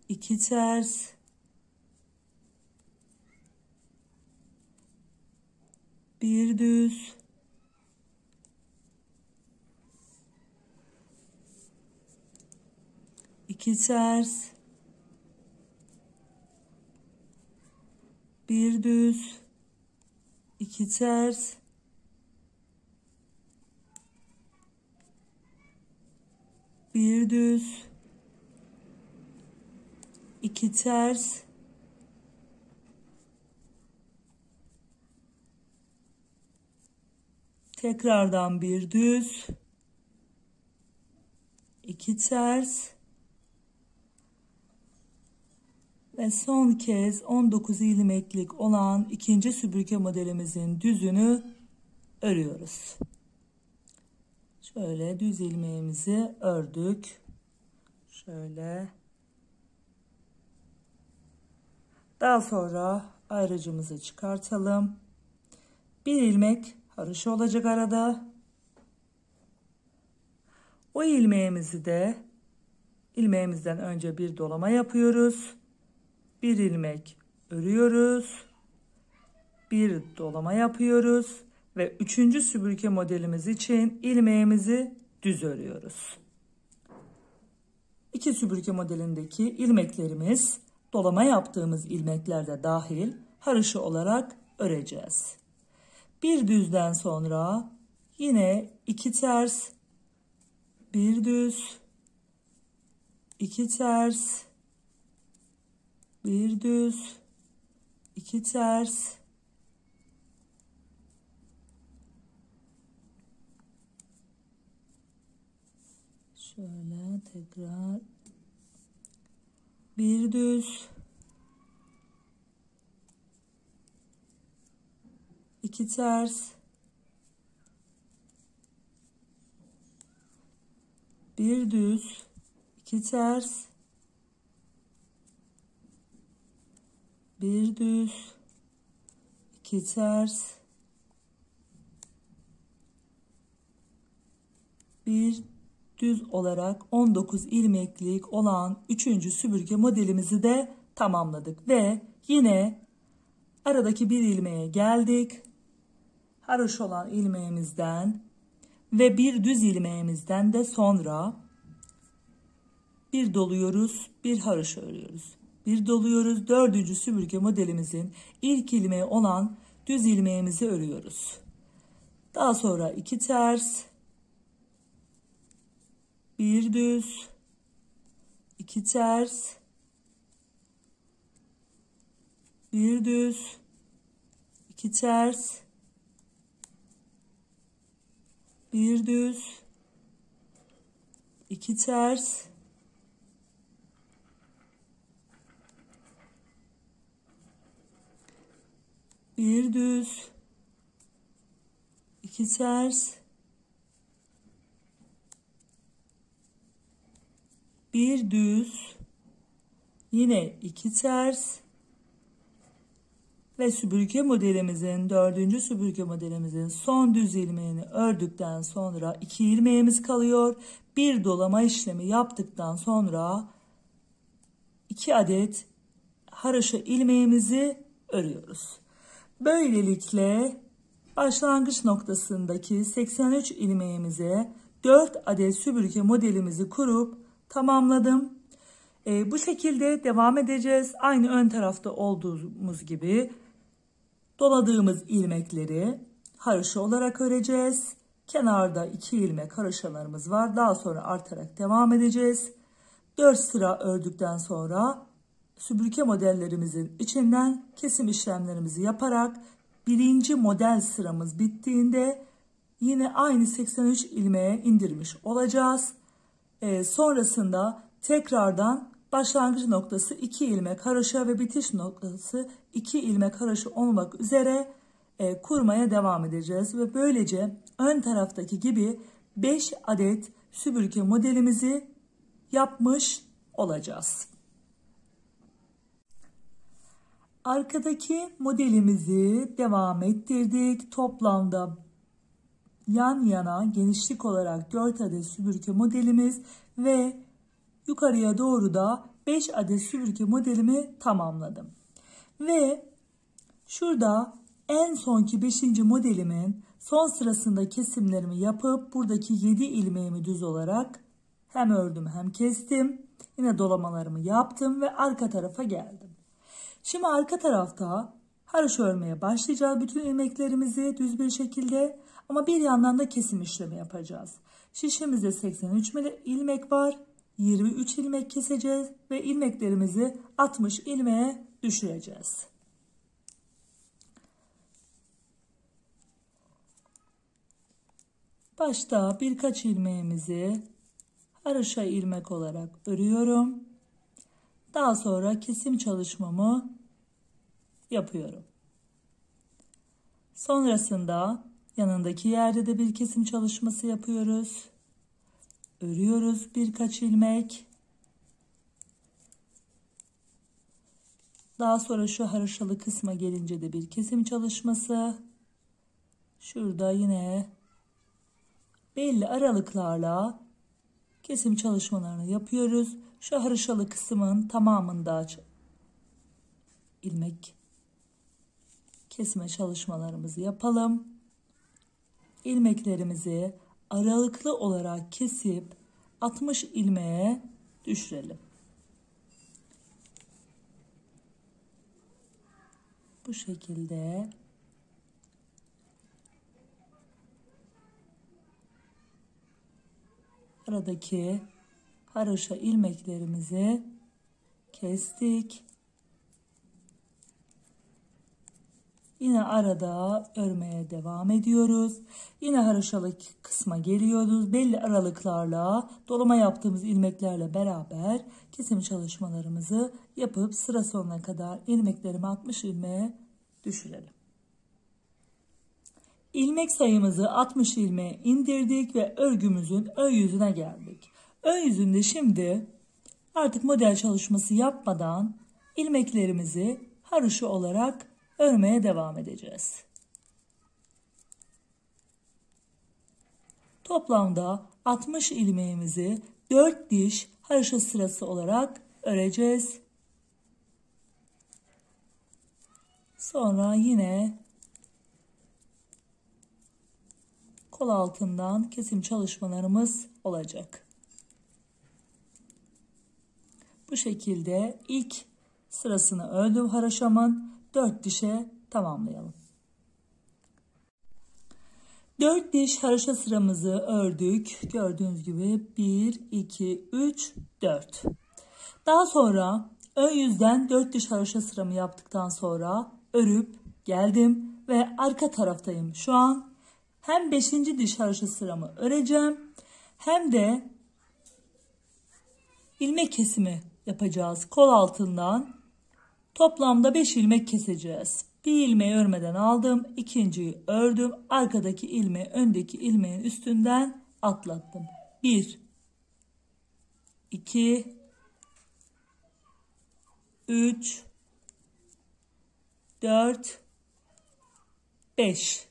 iki ters, bir düz, iki ters, bir düz, iki ters, bir düz, iki ters, tekrardan bir düz, iki ters ve son kez 19 ilmeklik olan ikinci süpürge modelimizin düzünü örüyoruz. Şöyle düz ilmeğimizi ördük. Şöyle. Daha sonra ayracımızı çıkartalım. Bir ilmek haroşa olacak arada. O ilmeğimizi de ilmeğimizden önce bir dolama yapıyoruz. Bir ilmek örüyoruz. Bir dolama yapıyoruz ve üçüncü süpürge modelimiz için ilmeğimizi düz örüyoruz. İki süpürge modelindeki ilmeklerimiz dolama yaptığımız ilmekler de dahil haroşa olarak öreceğiz. Bir düzden sonra yine iki ters, bir düz, iki ters, bir düz, iki ters, şöyle tekrar bir düz, iki ters, bir düz, iki ters, bir düz, iki ters, bir düz olarak 19 ilmeklik olan 3. süpürge modelimizi de tamamladık ve yine aradaki bir ilmeğe geldik. Haroşa olan ilmeğimizden ve bir düz ilmeğimizden de sonra bir doluyoruz, bir haroşa örüyoruz. Bir doluyoruz, 4. süpürge modelimizin ilk ilmeği olan düz ilmeğimizi örüyoruz. Daha sonra iki ters, bir düz, iki ters, bir düz, iki ters, bir düz, iki ters, bir düz, iki ters, bir düz, Yine 2 ters ve süpürge modelimizin, 4. süpürge modelimizin son düz ilmeğini ördükten sonra 2 ilmeğimiz kalıyor. Bir dolama işlemi yaptıktan sonra 2 adet haroşa ilmeğimizi örüyoruz. Böylelikle başlangıç noktasındaki 83 ilmeğimize 4 adet süpürge modelimizi kurup tamamladım. Bu şekilde devam edeceğiz. Aynı ön tarafta olduğumuz gibi doladığımız ilmekleri haroşa olarak öreceğiz. Kenarda 2 ilmek haroşalarımız var. Daha sonra artarak devam edeceğiz. 4 sıra ördükten sonra süpürge modellerimizin içinden kesim işlemlerimizi yaparak birinci model sıramız bittiğinde yine aynı 83 ilmeğe indirmiş olacağız. Sonrasında tekrardan başlangıç noktası 2 ilmek haroşa ve bitiş noktası 2 ilmek haroşa olmak üzere kurmaya devam edeceğiz. Ve böylece ön taraftaki gibi 5 adet süpürge modelimizi yapmış olacağız. Arkadaki modelimizi devam ettirdik. Toplamda yan yana genişlik olarak 4 adet süpürge modelimiz ve yukarıya doğru da 5 adet süpürge modelimi tamamladım. Ve şurada en sonki 5. modelimin son sırasında kesimlerimi yapıp buradaki 7 ilmeğimi düz olarak hem ördüm hem kestim. Yine dolamalarımı yaptım ve arka tarafa geldim. Şimdi arka tarafta haroşa örmeye başlayacağız. Bütün ilmeklerimizi düz bir şekilde ama bir yandan da kesim işlemi yapacağız. Şişimizde 83 ilmek var. 23 ilmek keseceğiz ve ilmeklerimizi 60 ilmeğe düşüreceğiz. Başta birkaç ilmeğimizi haroşa ilmek olarak örüyorum. Daha sonra kesim çalışmamı yapıyorum. Sonrasında yanındaki yerde de bir kesim çalışması yapıyoruz. Örüyoruz birkaç ilmek. Daha sonra şu haroşalı kısma gelince de bir kesim çalışması. Şurada yine belli aralıklarla kesim çalışmalarını yapıyoruz. Şu haroşalı kısmın tamamında ilmek kesme çalışmalarımızı yapalım. İlmeklerimizi aralıklı olarak kesip 60 ilmeğe düşürelim. Bu şekilde aradaki haroşa ilmeklerimizi kestik. Yine arada örmeye devam ediyoruz. Yine haroşalı kısma geliyoruz. Belli aralıklarla dolama yaptığımız ilmeklerle beraber kesim çalışmalarımızı yapıp sıra sonuna kadar ilmeklerimi 60 ilmeğe düşürelim. İlmek sayımızı 60 ilmeğe indirdik ve örgümüzün ön yüzüne geldik. Ön yüzünde şimdi artık model çalışması yapmadan ilmeklerimizi haroşa olarak örmeye devam edeceğiz. Toplamda 60 ilmeğimizi 4 diş haroşa sırası olarak öreceğiz. Sonra yine kol altından kesim çalışmalarımız olacak. Bu şekilde ilk sırasını ördüm haroşamın. 4 dişe tamamlayalım. 4 diş haroşa sıramızı ördük. Gördüğünüz gibi 1, 2, 3, 4. Daha sonra ön yüzden 4 diş haroşa sıramı yaptıktan sonra örüp geldim ve arka taraftayım. Şu an hem 5. diş haroşa sıramı öreceğim hem de ilmek kesimi yapacağız kol altından. Toplamda 5 ilmek keseceğiz. Bir ilmeği örmeden aldım. İkinciyi ördüm. Arkadaki ilmeği öndeki ilmeğin üstünden atlattım. 1, 2, 3, 4, 5.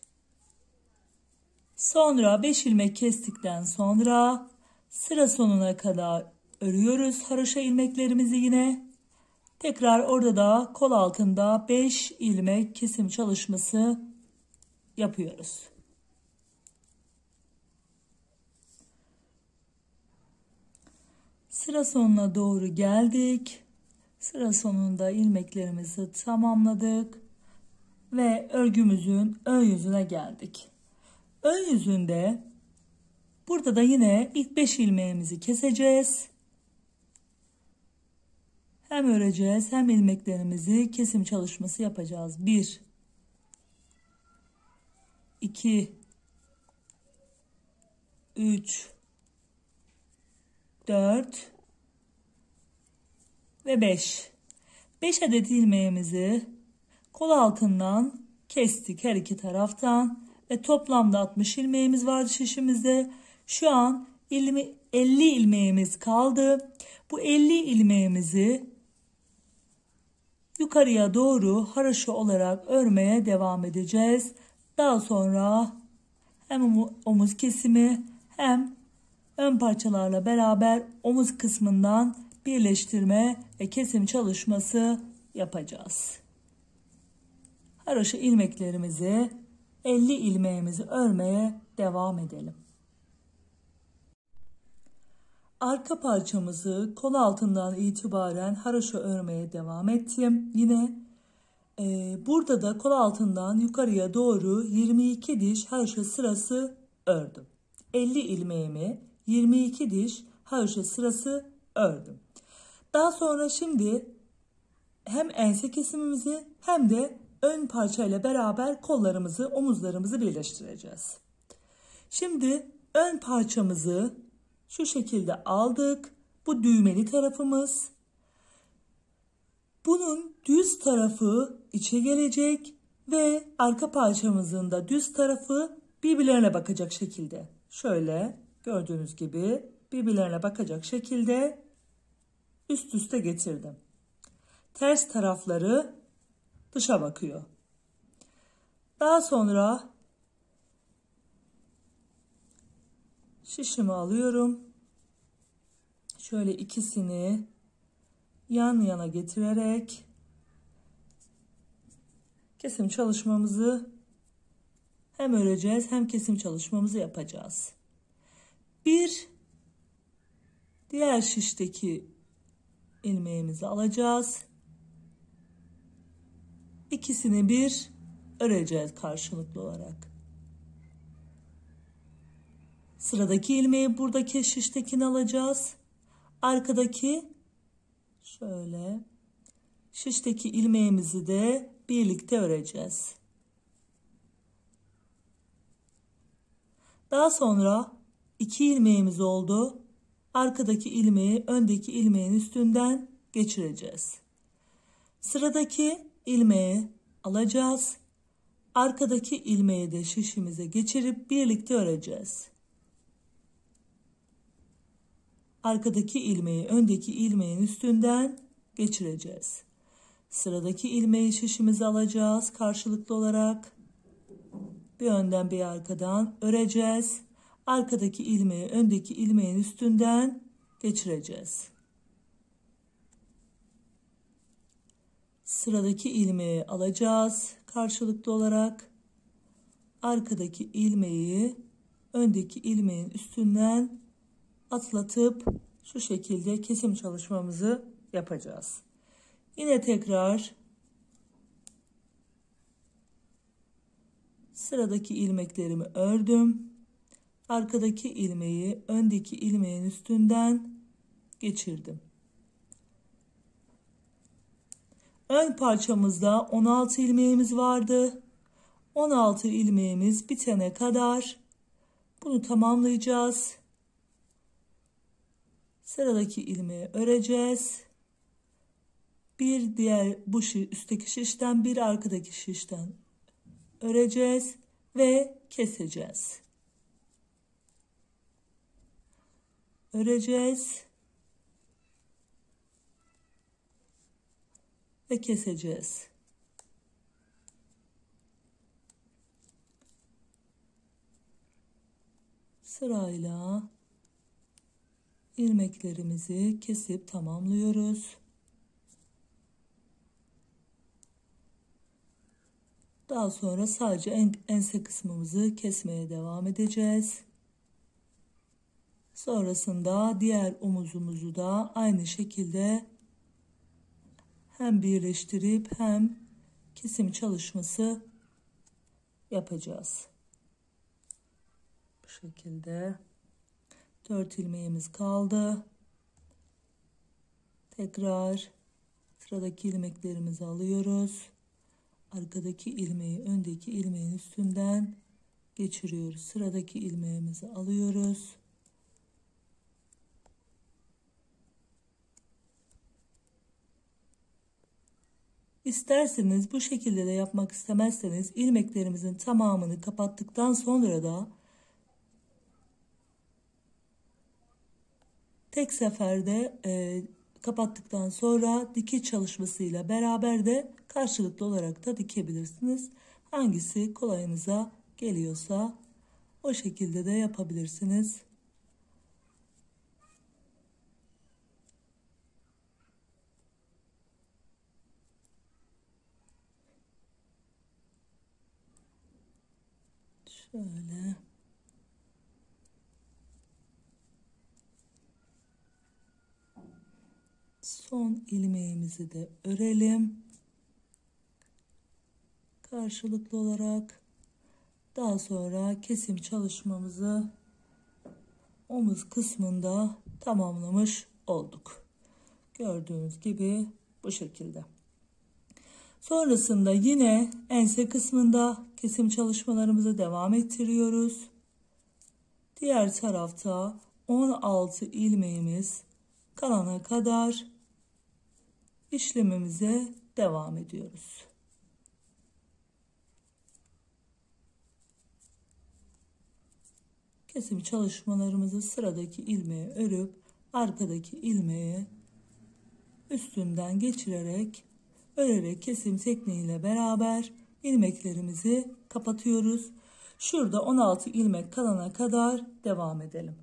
Sonra 5 ilmek kestikten sonra sıra sonuna kadar örüyoruz haroşa ilmeklerimizi yine. Tekrar orada da kol altında 5 ilmek kesim çalışması yapıyoruz. Sıra sonuna doğru geldik. Sıra sonunda ilmeklerimizi tamamladık ve örgümüzün ön yüzüne geldik. Ön yüzünde burada da yine ilk 5 ilmeğimizi keseceğiz. Hem öreceğiz hem ilmeklerimizi kesim çalışması yapacağız. 1, 2, 3, 4 ve 5. 5 adet ilmeğimizi kol altından kestik her iki taraftan ve toplamda 60 ilmeğimiz vardı şişimizde. Şu an 50 ilmeğimiz kaldı. Bu 50 ilmeğimizi yukarıya doğru haroşa olarak örmeye devam edeceğiz. Daha sonra hem omuz kesimi hem ön parçalarla beraber omuz kısmından birleştirme ve kesim çalışması yapacağız. Haroşa ilmeklerimizi 50 ilmeğimizi örmeye devam edelim. Arka parçamızı kol altından itibaren haroşa örmeye devam ettim. Yine burada da kol altından yukarıya doğru 22 diş haroşa sırası ördüm. 50 ilmeğimi 22 diş haroşa sırası ördüm. Daha sonra şimdi hem ense kesimimizi hem de ön parçayla beraber kollarımızı, omuzlarımızı birleştireceğiz. Şimdi ön parçamızı şu şekilde aldık. Bu düğmeli tarafımız. Bunun düz tarafı içe gelecek ve arka parçamızın da düz tarafı birbirlerine bakacak şekilde. Şöyle gördüğünüz gibi birbirlerine bakacak şekilde üst üste getirdim. Ters tarafları dışa bakıyor. Daha sonra şişimi alıyorum. Şöyle ikisini yan yana getirerek kesim çalışmamızı hem öreceğiz hem kesim çalışmamızı yapacağız. Bir diğer şişteki ilmeğimizi alacağız. İkisini bir öreceğiz karşılıklı olarak. Sıradaki ilmeği buradaki şiştekini alacağız. Arkadaki şöyle şişteki ilmeğimizi de birlikte öreceğiz. Daha sonra 2 ilmeğimiz oldu. Arkadaki ilmeği öndeki ilmeğin üstünden geçireceğiz. Sıradaki ilmeği alacağız. Arkadaki ilmeği de şişimize geçirip birlikte öreceğiz. Arkadaki ilmeği öndeki ilmeğin üstünden geçireceğiz. Sıradaki ilmeği şişimize alacağız karşılıklı olarak. Bir önden bir arkadan öreceğiz. Arkadaki ilmeği öndeki ilmeğin üstünden geçireceğiz. Sıradaki ilmeği alacağız karşılıklı olarak. Arkadaki ilmeği öndeki ilmeğin üstünden atlatıp şu şekilde kesim çalışmamızı yapacağız. Yine tekrar sıradaki ilmeklerimi ördüm. Arkadaki ilmeği öndeki ilmeğin üstünden geçirdim. Ön parçamızda 16 ilmeğimiz vardı. 16 ilmeğimiz bitene kadar bunu tamamlayacağız. Sıradaki ilmeği öreceğiz. Bir diğer bu üstteki şişten bir arkadaki şişten öreceğiz ve keseceğiz. Öreceğiz. ve keseceğiz. Sırayla ilmeklerimizi kesip tamamlıyoruz. Daha sonra sadece ense kısmımızı kesmeye devam edeceğiz. Sonrasında diğer omuzumuzu da aynı şekilde hem birleştirip hem kesim çalışması yapacağız. Bu şekilde 4 ilmeğimiz kaldı. Tekrar sıradaki ilmeklerimizi alıyoruz. Arkadaki ilmeği öndeki ilmeğin üstünden geçiriyoruz. Sıradaki ilmeğimizi alıyoruz. İsterseniz bu şekilde de yapmak istemezseniz ilmeklerimizin tamamını kapattıktan sonra da tek seferde kapattıktan sonra dikiş çalışmasıyla beraber de karşılıklı olarak da dikebilirsiniz. Hangisi kolayınıza geliyorsa o şekilde de yapabilirsiniz. Şöyle. Son ilmeğimizi de örelim. Karşılıklı olarak. Daha sonra kesim çalışmamızı omuz kısmında tamamlamış olduk. Gördüğünüz gibi bu şekilde. Sonrasında yine ense kısmında kesim çalışmalarımızı devam ettiriyoruz. Diğer tarafta 16 ilmeğimiz kalana kadar işlemimize devam ediyoruz. Kesim çalışmalarımızı sıradaki ilmeğe örüp arkadaki ilmeği üstünden geçirerek örerek kesim tekniğiyle beraber ilmeklerimizi kapatıyoruz. Şurada 16 ilmek kalana kadar devam edelim.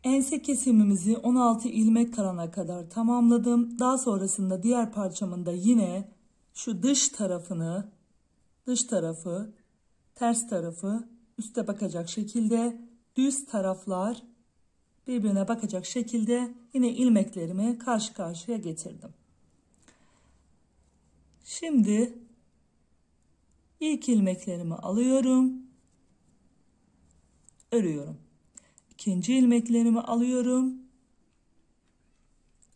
Ense kesimimizi 16 ilmek kalana kadar tamamladım. Daha sonrasında diğer parçamın da yine şu dış tarafı, ters tarafı üste bakacak şekilde, düz taraflar birbirine bakacak şekilde yine ilmeklerimi karşı karşıya getirdim. Şimdi ilk ilmeklerimi alıyorum, örüyorum. İkinci ilmeklerimi alıyorum,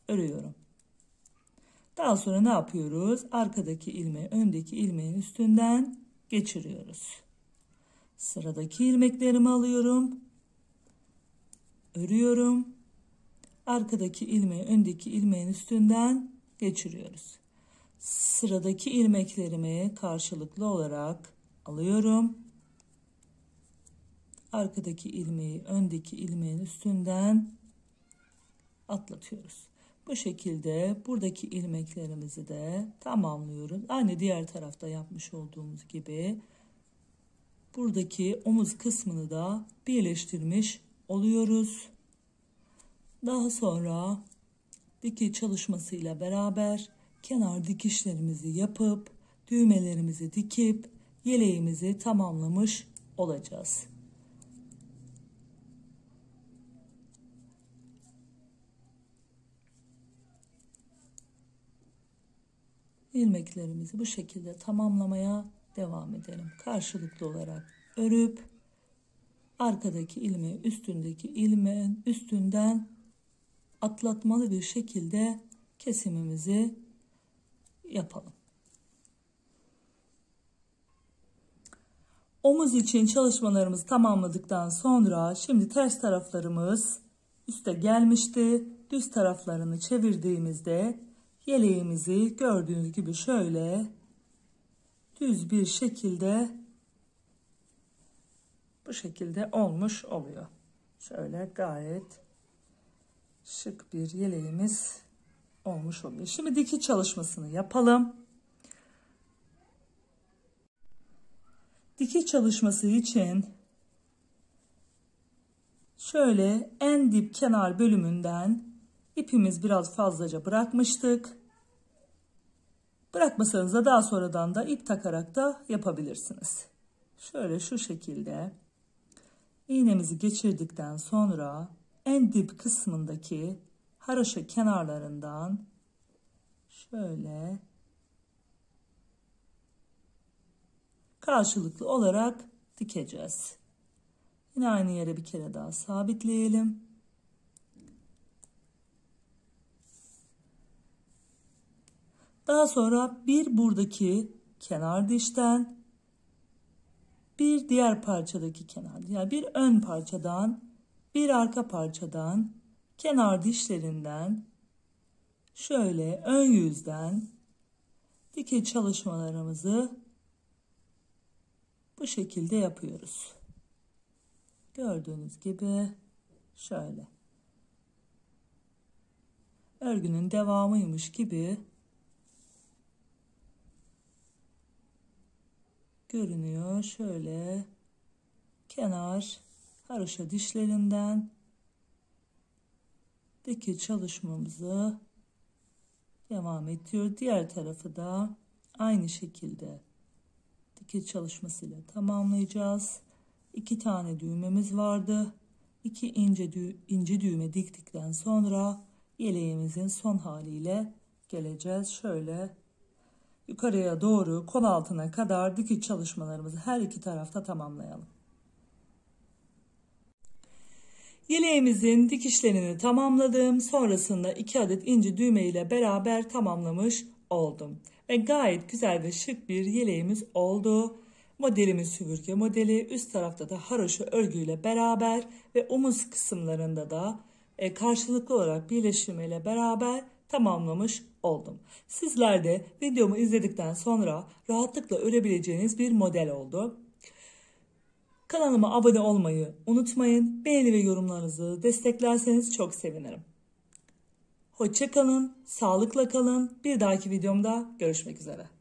örüyorum. Daha sonra ne yapıyoruz? Arkadaki ilmeği öndeki ilmeğin üstünden geçiriyoruz. Sıradaki ilmeklerimi alıyorum, örüyorum. Arkadaki ilmeği öndeki ilmeğin üstünden geçiriyoruz. Sıradaki ilmeklerimi karşılıklı olarak alıyorum. Arkadaki ilmeği öndeki ilmeğin üstünden atlatıyoruz. Bu şekilde buradaki ilmeklerimizi de tamamlıyoruz. Aynı diğer tarafta yapmış olduğumuz gibi buradaki omuz kısmını da birleştirmiş oluyoruz. Daha sonra dikiş çalışmasıyla beraber kenar dikişlerimizi yapıp düğmelerimizi dikip yeleğimizi tamamlamış olacağız. İlmeklerimizi bu şekilde tamamlamaya devam edelim. Karşılıklı olarak örüp arkadaki ilmeği üstündeki ilmeğin üstünden atlatmalı bir şekilde kesimimizi yapalım. Omuz için çalışmalarımızı tamamladıktan sonra şimdi ters taraflarımız üste gelmişti. Düz taraflarını çevirdiğimizde yeleğimizi gördüğünüz gibi şöyle düz bir şekilde bu şekilde olmuş oluyor. Şöyle gayet şık bir yeleğimiz olmuş oluyor. Şimdi dikiş çalışmasını yapalım. Dikiş çalışması için şöyle en dip kenar bölümünden ipimiz biraz fazlaca bırakmıştık. Bırakmasanız da daha sonradan da ip takarak da yapabilirsiniz. Şöyle şu şekilde iğnemizi geçirdikten sonra en dip kısmındaki haroşa kenarlarından şöyle karşılıklı olarak dikeceğiz. Yine aynı yere bir kere daha sabitleyelim. Daha sonra bir buradaki kenar dişten, bir diğer parçadaki kenar, yani bir ön parçadan, bir arka parçadan, kenar dişlerinden, şöyle ön yüzden dikiş çalışmalarımızı bu şekilde yapıyoruz. Gördüğünüz gibi şöyle. Örgünün devamıymış gibi görünüyor. Şöyle kenar haroşa dişlerinden dikiş çalışmamızı devam ediyor. Diğer tarafı da aynı şekilde dikiş çalışmasıyla tamamlayacağız. 2 tane düğmemiz vardı. 2 ince düğme diktikten sonra yeleğimizin son haliyle geleceğiz. Şöyle yukarıya doğru kol altına kadar dikiş çalışmalarımızı her iki tarafta tamamlayalım. Yeleğimizin dikişlerini tamamladım. Sonrasında 2 adet ince düğme ile beraber tamamlamış oldum. Ve gayet güzel ve şık bir yeleğimiz oldu. Modelimiz süpürge modeli. Üst tarafta da haroşa örgüyle beraber ve omuz kısımlarında da karşılıklı olarak birleştirmeyle beraber tamamlamış oldum. Sizler de videomu izledikten sonra rahatlıkla örebileceğiniz bir model oldu. Kanalıma abone olmayı unutmayın. Beğeni ve yorumlarınızı desteklerseniz çok sevinirim. Hoşça kalın, sağlıkla kalın. Bir dahaki videomda görüşmek üzere.